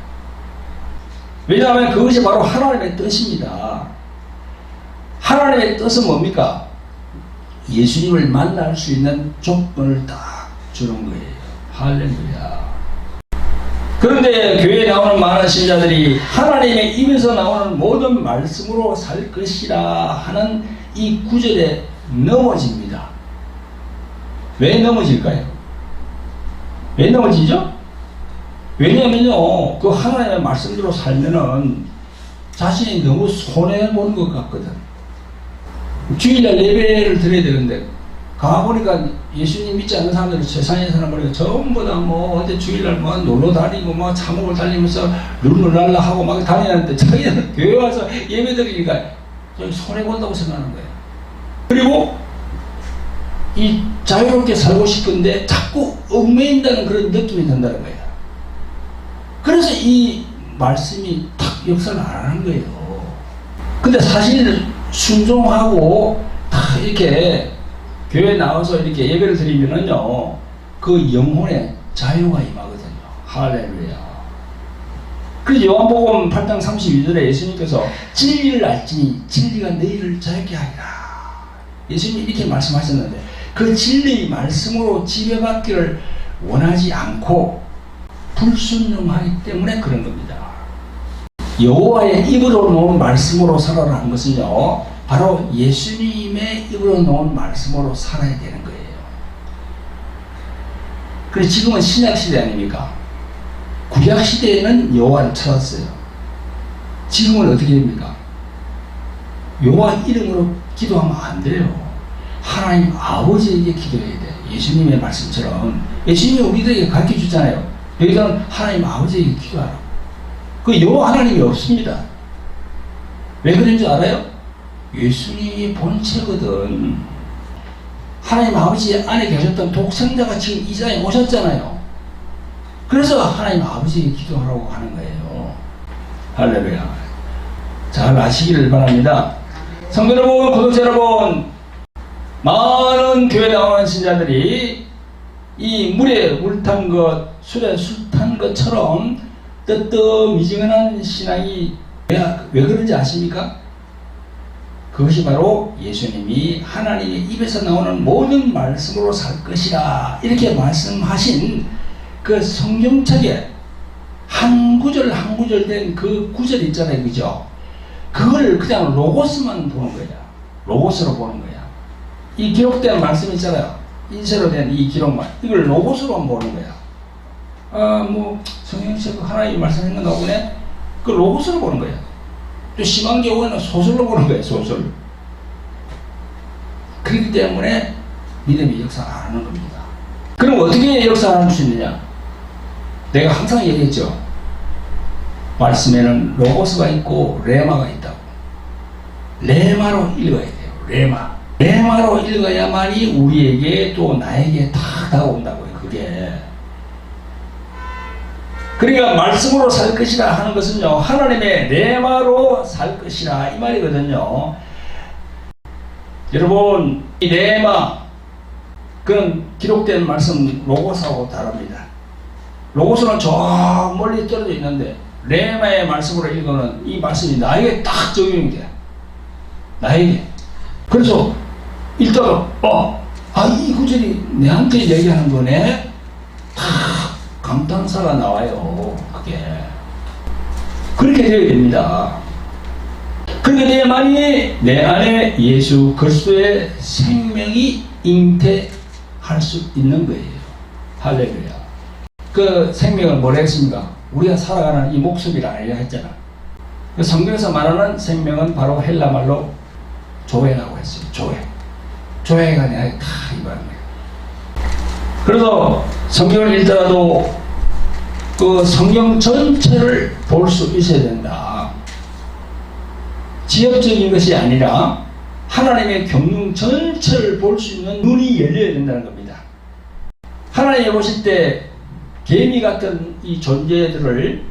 왜냐하면 그것이 바로 하나님의 뜻입니다. 하나님의 뜻은 뭡니까? 예수님을 만날 수 있는 조건을 딱 주는 거예요. 할렐루야. 그런데 교회에 나오는 많은 신자들이 하나님의 입에서 나오는 모든 말씀으로 살 것이라 하는 이 구절에 넘어집니다. 왜 넘어질까요? 왜 넘어지죠? 왜냐면요, 그 하나님의 말씀대로 살면은 자신이 너무 손해보는 것 같거든. 주일날 예배를 드려야 되는데, 가보니까 예수님 믿지 않는 사람들은 세상에 사는 거니까 전부 다 뭐 어디 주일날 뭐 놀러 다니고 뭐 차목을 달리면서 룰루랄라 하고 막 다니는데 자기는 교회 와서 예배 드리니까 손해본다고 생각하는 거예요. 그리고 이 자유롭게 살고 싶은데 자꾸 얽매인다는 그런 느낌이 든다는 거예요. 그래서 이 말씀이 탁 역사를 안 하는 거예요. 근데 사실 순종하고 딱 이렇게 교회에 나와서 이렇게 예배를 드리면은요, 그 영혼의 자유가 임하거든요. 할렐루야. 그래서 요한복음 8장 32절에 예수님께서 진리를 알지니 진리가 너희를 자유케 하리라. 예수님이 이렇게 말씀하셨는데, 그 진리 말씀으로 지배받기를 원하지 않고 불순종하기 때문에 그런 겁니다. 여호와의 입으로 놓은 말씀으로 살아라는 것은요, 바로 예수님의 입으로 놓은 말씀으로 살아야 되는 거예요. 그래서 지금은 신약시대 아닙니까? 구약시대에는 여호와를 찾았어요. 지금은 어떻게 됩니까? 여호와 이름으로 기도하면 안 돼요. 하나님 아버지에게 기도해야 돼. 예수님의 말씀처럼. 예수님이 우리들에게 가르쳐 주잖아요. 여기서는 하나님 아버지에게 기도하라고. 그 여호와 하나님이 없습니다. 왜 그런지 알아요? 예수님이 본체거든. 하나님 아버지 안에 계셨던 독생자가 지금 이 자리에 오셨잖아요. 그래서 하나님 아버지에게 기도하라고 하는 거예요. 할렐루야. 잘 아시기를 바랍니다. 성도 여러분, 구독자 여러분, 많은 교회 나오는 신자들이 이 물에 물 탄 것, 술에 술 탄 것처럼 뜨뜻미지근한 신앙이 왜 그런지 아십니까? 그것이 바로 예수님이 하나님의 입에서 나오는 모든 말씀으로 살 것이라 이렇게 말씀하신 그 성경책에 한 구절 한 구절 된 그 구절 있잖아요. 그죠? 그걸 그냥 로고스만 보는 거야. 로고스로 보는 거야. 이 기록된 말씀 있잖아요. 인쇄로 된 이 기록만. 이걸 로고스로만 보는 거야. 아, 뭐, 성경책 하나님 말씀한 거 나오네? 그 로고스로 보는 거야. 또 심한 경우에는 소설로 보는 거예요. 소설. 그렇기 때문에 믿음이 역사 안 하는 겁니다. 그럼 어떻게 역사할 수 있느냐? 내가 항상 얘기했죠. 말씀에는 로고스가 있고 레마가 있다고. 레마로 읽어야 돼요. 레마로 읽어야만이 우리에게 또 나에게 다 다가온다고요. 그게. 그러니까 말씀으로 살 것이라 하는 것은요, 하나님의 레마로 살 것이라 이 말이거든요. 여러분, 이 레마, 그건 기록된 말씀 로고스하고 다릅니다. 로고스는 저 멀리 떨어져 있는데 레마의 말씀으로 읽어는 이 말씀이 나에게 딱 적용이 돼. 나에게. 그래서 읽다가 이 구절이 내한테 얘기하는 거네. 다 감탄사가 나와요. 그게. 그렇게 되어야 됩니다. 그렇게 돼야만이 내 안에 예수 그리스도의 생명이 잉태할 수 있는 거예요. 할렐루야. 그 생명을 뭐라 했습니까? 우리가 살아가는 이 목숨이라 했잖아. 그 성경에서 말하는 생명은 바로 헬라 말로 조회라고 했어요. 조회가 아니라 다 이거는 거예요. 그래서 성경을 읽더라도 그 성경 전체를 볼 수 있어야 된다. 지엽적인 것이 아니라 하나님의 경륜 전체를 볼 수 있는 눈이 열려야 된다는 겁니다. 하나님이 보실 때 개미 같은 이 존재들을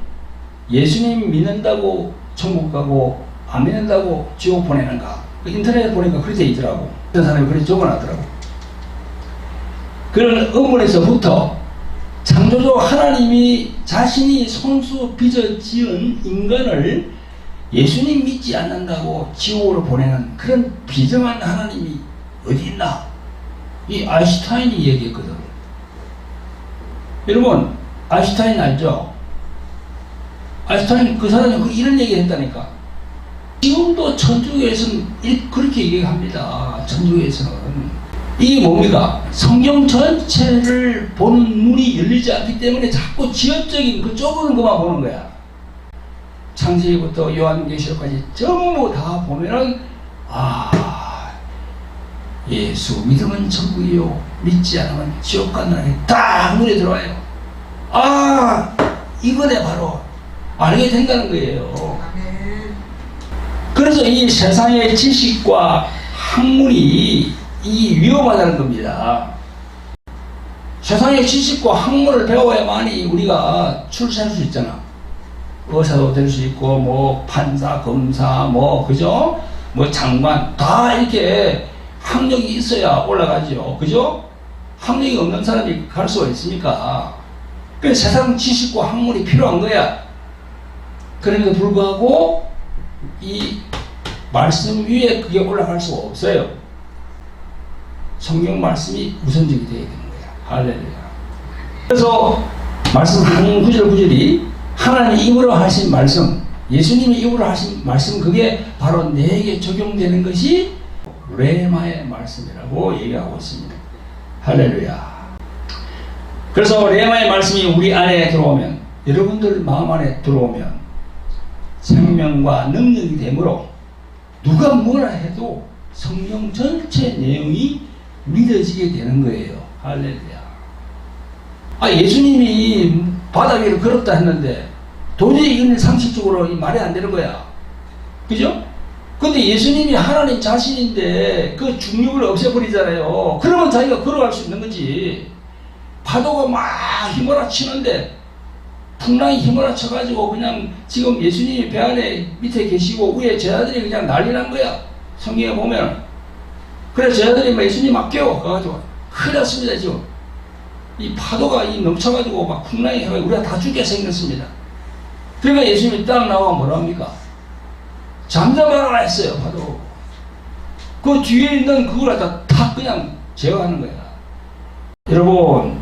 예수님 믿는다고 천국 가고 안 믿는다고 지옥 보내는가? 인터넷에 보니까 그렇게 돼 있더라고. 어떤 사람이 그렇게 적어놨더라고. 그런 의문에서부터 창조주 하나님이 자신이 손수 빚어 지은 인간을 예수님 믿지 않는다고 지옥으로 보내는 그런 비정한 하나님이 어디 있나? 이 아인슈타인이 얘기했거든. 여러분, 아인슈타인 알죠? 아인슈타인 그 사람이 이런 얘기를 했다니까. 지금도 천주교에서는 그렇게 얘기합니다. 천주교에서는. 이게 뭡니까? 성경 전체를 보는 눈이 열리지 않기 때문에 자꾸 지엽적인 그 좁은 것만 보는 거야. 창세기부터 요한계시록까지 전부 다 보면은 예수 믿으면 천국이요 믿지 않으면 지옥 간다는 게 딱 눈에 들어와요. 이거네 바로 알게 된다는 거예요. 그래서 이 세상의 지식과 학문이 위험하다는 겁니다. 세상의 지식과 학문을 배워야만이 우리가 출세할 수 있잖아. 의사도 될 수 있고, 뭐 판사, 검사, 그죠? 장관 다 이렇게 학력이 있어야 올라가죠. 그죠? 학력이 없는 사람이 갈 수가 있습니까? 그래서 세상 지식과 학문이 필요한 거야. 그럼에도 불구하고 이 말씀 위에 그게 올라갈 수가 없어요. 성경 말씀이 우선적이 되어야 되는 거야. 할렐루야. 그래서 말씀 한 구절 구절이 하나님 입으로 하신 말씀, 예수님이 입으로 하신 말씀, 그게 바로 내게 적용되는 것이 레마의 말씀이라고 얘기하고 있습니다. 할렐루야. 그래서 레마의 말씀이 우리 안에 들어오면, 여러분들 마음 안에 들어오면 생명과 능력이 되므로 누가 뭐라 해도 성경 전체 내용이 믿어지게 되는 거예요. 할렐루야. 예수님이 바다 위를 걸었다 했는데 도저히 이건 상식적으로 말이 안 되는 거야. 그죠? 근데 예수님이 하나님 자신인데 그 중력을 없애버리잖아요. 그러면 자기가 걸어갈 수 있는 거지. 파도가 막 휘몰아 치는데 풍랑이 휘몰아 쳐가지고 그냥 지금 예수님이 배 안에 밑에 계시고 위에 제자들이 그냥 난리 난 거야. 성경에 보면. 그래서 제자들이 예수님 막 깨워가지고 큰일 났습니다. 지금 이 파도가 넘쳐가지고 막 풍랑이 해가지고 우리가 다 죽게 생겼습니다. 그러니까 예수님이 딱 나와 뭐라 합니까? 잠잠하라 했어요. 파도. 그 뒤에 있는 그걸 다 그냥 제어하는 거야. 여러분,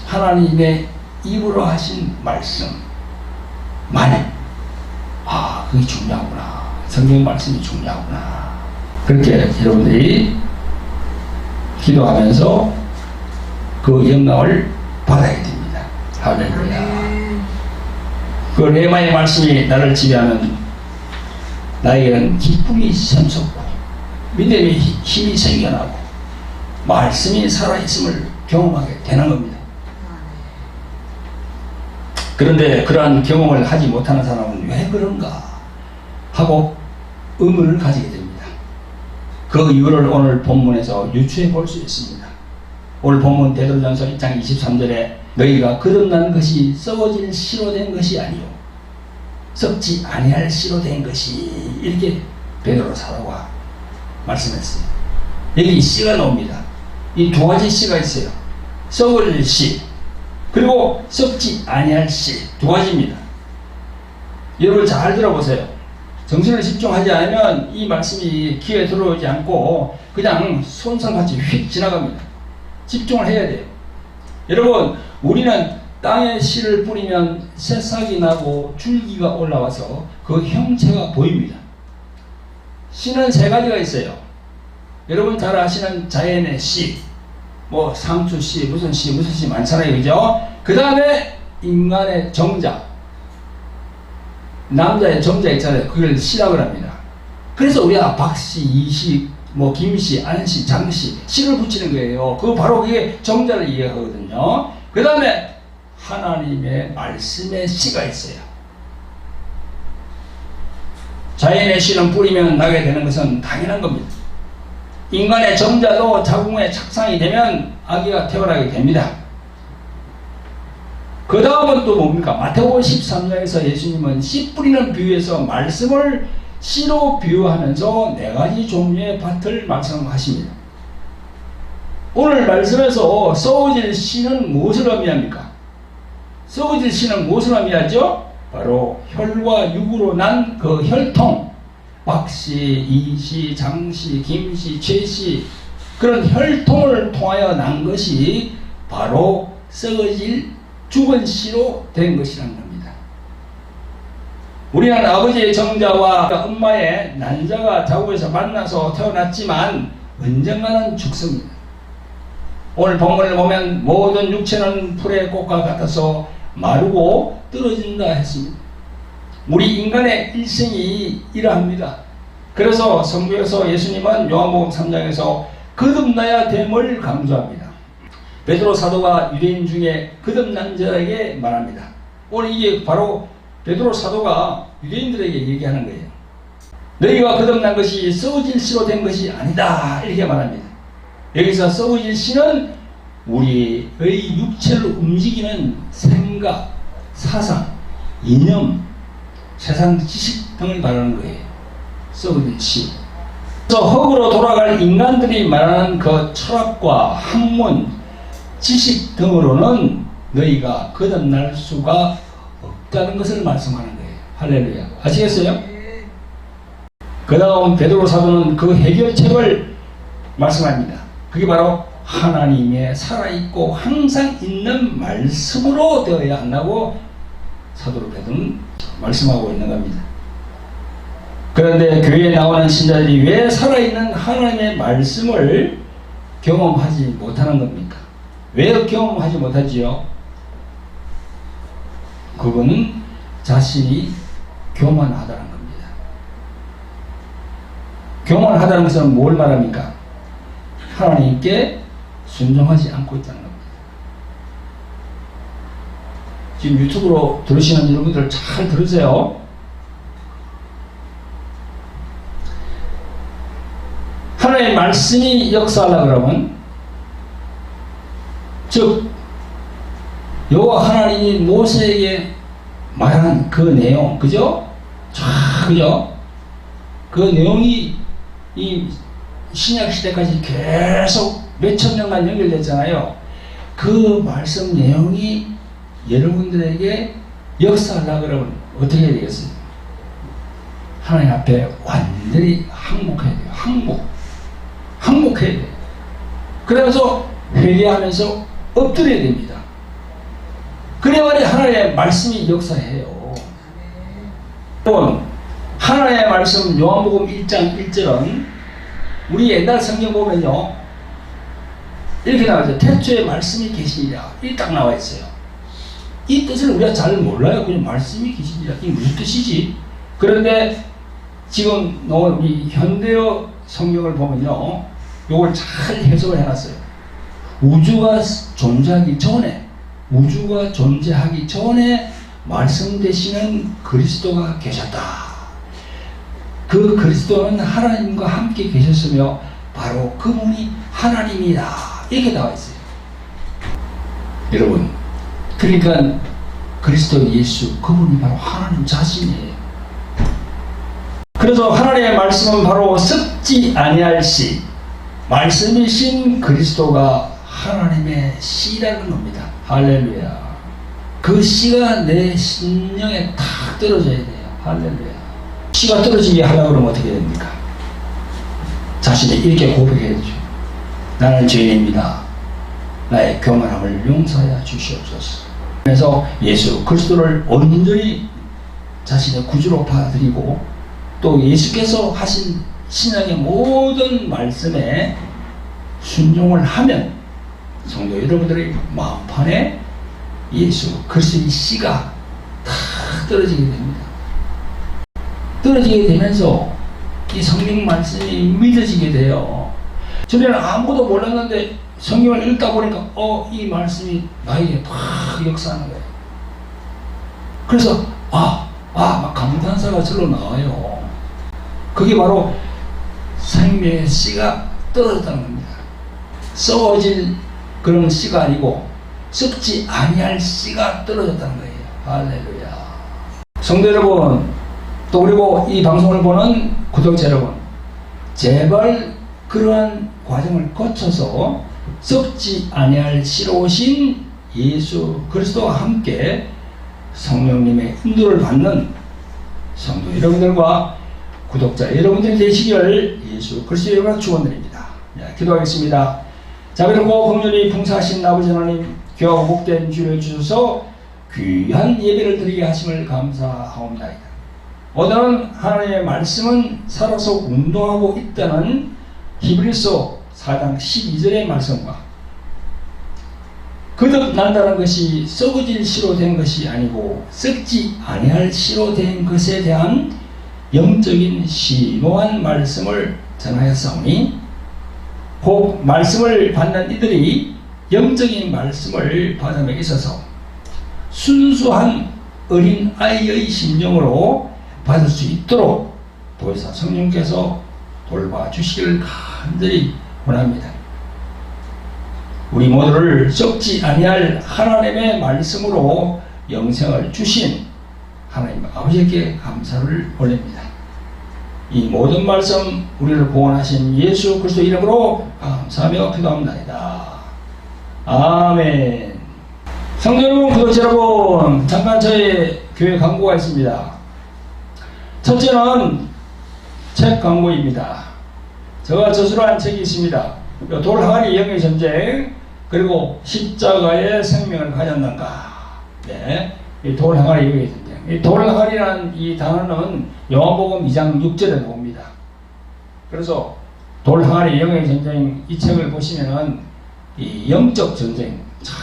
하나님의 입으로 하신 말씀만이 그게 중요하구나. 성경 말씀이 중요하구나. 그렇게 여러분들이 기도하면서 그 영광을 받아야 됩니다. 할렐루야. 그 레마의 말씀이 나를 지배하면 나에게는 기쁨이 샘솟고 믿음의 힘이 생겨나고 말씀이 살아있음을 경험하게 되는 겁니다. 그런데 그러한 경험을 하지 못하는 사람은 왜 그런가 하고 의문을 가지게 됩니다. 그 이유를 오늘 본문에서 유추해 볼 수 있습니다. 오늘 본문 베드로전서 1장 23절에 너희가 거듭난 것이 썩어질 씨로 된 것이 아니요 썩지 아니할 씨로 된 것이, 이렇게 베드로 사도가 말씀했어요. 여기 씨가 나옵니다. 이 두 가지 씨가 있어요. 썩을 씨 그리고 썩지 아니할 씨, 두 가지입니다. 여러분 잘 들어보세요. 정신을 집중하지 않으면 이 말씀이 귀에 들어오지 않고 그냥 손살같이 휙 지나갑니다. 집중을 해야 돼요. 여러분, 우리는 땅에 씨를 뿌리면 새싹이 나고 줄기가 올라와서 그 형체가 보입니다. 씨는 세 가지가 있어요. 여러분 잘 아시는 자연의 씨, 뭐 상추 씨, 무슨 씨 많잖아요, 그죠? 그 다음에 인간의 정자, 남자의 정자 있잖아요. 그걸 씨라고 합니다. 그래서 우리가 박씨, 이씨, 뭐 김씨, 안씨, 장씨, 씨를 붙이는 거예요. 그거 바로 그게 정자를 이해하거든요. 그 다음에 하나님의 말씀의 씨가 있어요. 자연의 씨는 뿌리면 나게 되는 것은 당연한 겁니다. 인간의 정자도 자궁에 착상이 되면 아기가 태어나게 됩니다. 그 다음은 또 뭡니까? 마태복음 13장에서 예수님은 씨 뿌리는 비유에서 말씀을 씨로 비유하면서 네 가지 종류의 밭을 말씀하십니다. 오늘 말씀에서 썩어질 씨는 무엇을 의미합니까? 썩어질 씨는 무엇을 의미하죠? 바로 혈과 육으로 난 그 혈통, 박씨, 이씨, 장씨, 김씨, 최씨, 그런 혈통을 통하여 난 것이 바로 썩어질 죽은 씨로 된 것이라는 겁니다. 우리는 아버지의 정자와 엄마의 난자가 자궁에서 만나서 태어났지만 언젠가는 죽습니다. 오늘 본문을 보면 모든 육체는 풀의 꽃과 같아서 마르고 떨어진다 했습니다. 우리 인간의 일생이 이러합니다. 그래서 성경에서 예수님은 요한복음 3장에서 거듭나야 됨을 강조합니다. 베드로 사도가 유대인 중에 거듭난 자에게 말합니다. 오늘 이게 바로 베드로 사도가 유대인들에게 얘기하는 거예요. 너희가 거듭난 것이 썩어질 씨로 된 것이 아니다, 이렇게 말합니다. 여기서 썩어질 씨는 우리의 육체를 움직이는 생각, 사상, 이념, 세상 지식 등을 말하는 거예요. 썩어질 씨. 그래서 흙으로 돌아갈 인간들이 말하는 그 철학과 학문, 지식 등으로는 너희가 거듭날 수가 없다는 것을 말씀하는 거예요. 할렐루야. 아시겠어요? 그 다음 베드로 사도는 그 해결책을 말씀합니다. 그게 바로 하나님의 살아있고 항상 있는 말씀으로 되어야 한다고 사도 베드로는 말씀하고 있는 겁니다. 그런데 교회에 나오는 신자들이 왜 살아있는 하나님의 말씀을 경험하지 못하는 겁니까? 왜 경험하지 못하지요? 그거는 자신이 교만하다는 겁니다. 교만하다는 것은 뭘 말합니까? 하나님께 순종하지 않고 있다는 겁니다. 지금 유튜브로 들으시는 여러분들 잘 들으세요. 하나님의 말씀이 역사하려고 그러면, 즉 여호와 하나님이 모세에게 말한 그 내용, 그죠? 그죠? 그 내용이 이 신약 시대까지 계속 몇천 년간 연결됐잖아요. 그 말씀 내용이 여러분들에게 역사하려고 그러면 어떻게 해야 되겠어요? 하나님 앞에 완전히 항복해야 돼요. 항복해야 돼요. 그래서 회개하면서 엎드려야 됩니다. 그래야만이 하나님의 말씀이 역사해요. 여러분, 하나님의 말씀 요한복음 1장 1절은 우리 옛날 성경 보면요, 이렇게 나와있어요. 태초에 말씀이 계시니라, 이렇게 딱 나와 있어요. 이 뜻을 우리가 잘 몰라요. 그냥 말씀이 계시니라, 이게 무슨 뜻이지? 그런데 지금 우리 현대어 성경을 보면요, 요걸 잘 해석을 해놨어요. 우주가 존재하기 전에 말씀되시는 그리스도가 계셨다. 그 그리스도는 하나님과 함께 계셨으며 바로 그분이 하나님이다. 이렇게 나와 있어요. 여러분, 그러니까 그리스도 예수, 그분이 바로 하나님 자신이에요. 그래서 하나님의 말씀은 바로 썩지 아니할 씨, 말씀이신 그리스도가 하나님의 씨라는 겁니다. 할렐루야. 그 씨가 내 심령에 탁 떨어져야 돼요. 할렐루야. 씨가 떨어지게 하려고 그러면 어떻게 됩니까? 자신이 이렇게 고백해야죠. 나는 죄인입니다. 나의 교만함을 용서하여 주시옵소서. 그래서 예수 그리스도를 온전히 자신의 구주로 받아들이고 또 예수께서 하신 신앙의 모든 말씀에 순종을 하면 성도 여러분들의 마음판에 예수 그리스도의 씨가 탁 떨어지게 됩니다. 떨어지게 되면서 이 성경 말씀이 믿어지게 돼요. 전에는 아무도 몰랐는데 성경을 읽다 보니까 이 말씀이 나에게 팍 역사하는 거예요. 그래서 막 감탄사가 절로 나와요. 그게 바로 생명의 씨가 떨어졌다는 겁니다. 썩어질 그런 씨가 아니고 썩지 아니할 씨가 떨어졌다는 거예요. 할렐루야. 성도 여러분, 또 그리고 이 방송을 보는 구독자 여러분, 제발 그러한 과정을 거쳐서 썩지 아니할 씨로 오신 예수 그리스도와 함께 성령님의 인도를 받는 성도 여러분들과 구독자 여러분들이 되시기를 예수 그리스도의 이름으로 축원드립니다. 기도하겠습니다. 자, 그리고 긍휼히 풍성하신 아버지 하나님, 귀하고 복된 주를 주셔서 귀한 예배를 드리게 하심을 감사하옵나이다. 오늘은 하나님의 말씀은 살아서 운동하고 있다는 히브리서 4장 12절의 말씀과 거듭난다는 것이 썩어질 씨로 된 것이 아니고 썩지 아니할 씨로 된 것에 대한 영적인 심오한 말씀을 전하였사오니 곧 말씀을 받는 이들이 영적인 말씀을 받음에 있어서 순수한 어린 아이의 심령으로 받을 수 있도록 보혜사 성령께서 돌봐주시기를 간절히 원합니다. 우리 모두를 썩지 아니할 하나님의 말씀으로 영생을 주신 하나님 아버지께 감사를 올립니다. 이 모든 말씀 우리를 구원하신 예수 그리스도 이름으로 감사하며 기도합니다. 아멘. 성도 여러분, 구독자 여러분, 잠깐 저희 교회 광고가 있습니다. 첫째는 책 광고입니다. 제가 저술한 책이 있습니다. 돌항아리 영의 전쟁, 그리고 십자가의 생명을 가졌는가. 네, 이 돌항아리 영의 전쟁. 이 돌항아리라는 이 단어는 요한복음 2장 6절에 나옵니다. 그래서 돌항아리 영의 전쟁 이 책을 보시면은 이 영적 전쟁 참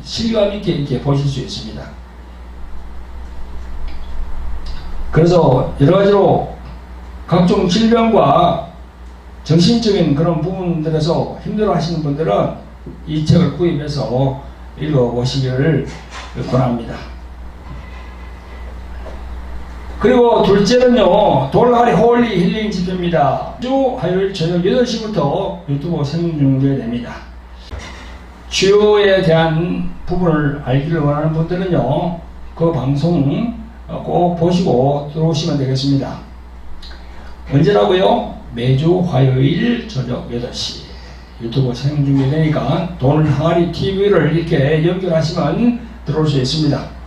실감 있게 이렇게 보실 수 있습니다. 그래서 여러 가지로 각종 질병과 정신적인 그런 부분들에서 힘들어 하시는 분들은 이 책을 구입해서 읽어보시기를 권합니다. 그리고 둘째는요, 돌항아리 홀리 힐링 집회입니다. 주 화요일 저녁 8시부터 유튜브 생중계됩니다. 주요에 대한 부분을 알기를 원하는 분들은요, 그 방송 꼭 보시고 들어오시면 되겠습니다. 언제라고요? 매주 화요일 저녁 8시 유튜브 생중계되니까 돌항아리 TV를 이렇게 연결하시면 들어올 수 있습니다.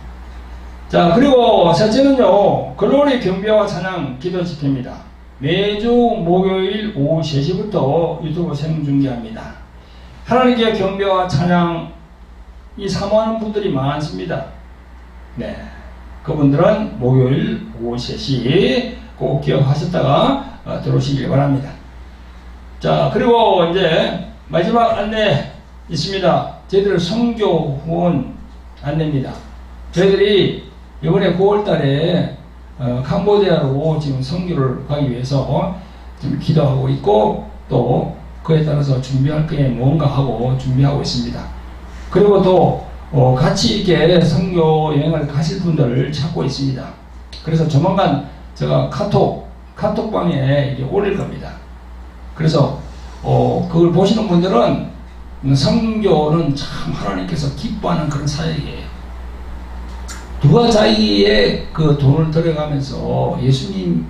자, 그리고 셋째는요, 글로리 경배와 찬양 기도 집회입니다. 매주 목요일 오후 3시부터 유튜브 생중계합니다. 하나님께 경배와 찬양 이 사모하는 분들이 많습니다. 네, 그분들은 목요일 오후 3시 꼭 기억하셨다가 들어오시길 바랍니다. 자, 그리고 이제 마지막 안내 있습니다. 저희들 선교 후원 안내입니다. 저희들이 이번에 9월달에 캄보디아로 지금 선교를 가기 위해서 지금 기도하고 있고 또 그에 따라서 준비할 게 뭔가 하고 준비하고 있습니다. 그리고 또 같이 이렇게 선교 여행을 가실 분들을 찾고 있습니다. 그래서 조만간 제가 카톡방에 이렇게 올릴 겁니다. 그래서 그걸 보시는 분들은 선교는 참 하나님께서 기뻐하는 그런 사역이에요. 누가 자기의 그 돈을 들여가면서 예수님이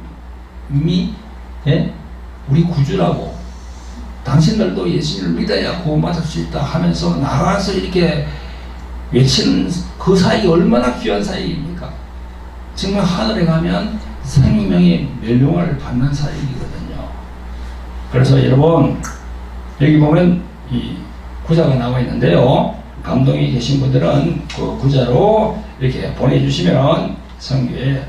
우리 구주라고, 당신들도 예수님을 믿어야 구원받을 수 있다 하면서 나가서 이렇게 외치는 그 사역이 얼마나 귀한 사역입니까? 정말 하늘에 가면 생명의 멸류관을 받는 사역이거든요. 그래서 여러분, 여기 보면 이 구자가 나와 있는데요. 감동이 계신 분들은 그 구자로 이렇게 보내주시면 선교에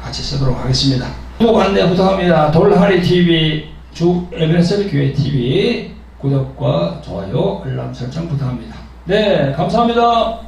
같이 쓰도록 하겠습니다. 구독 안내 부탁합니다. 돌하리 TV, 주 에베네셀 교회 TV 구독과 좋아요, 알람 설정 부탁합니다. 네, 감사합니다.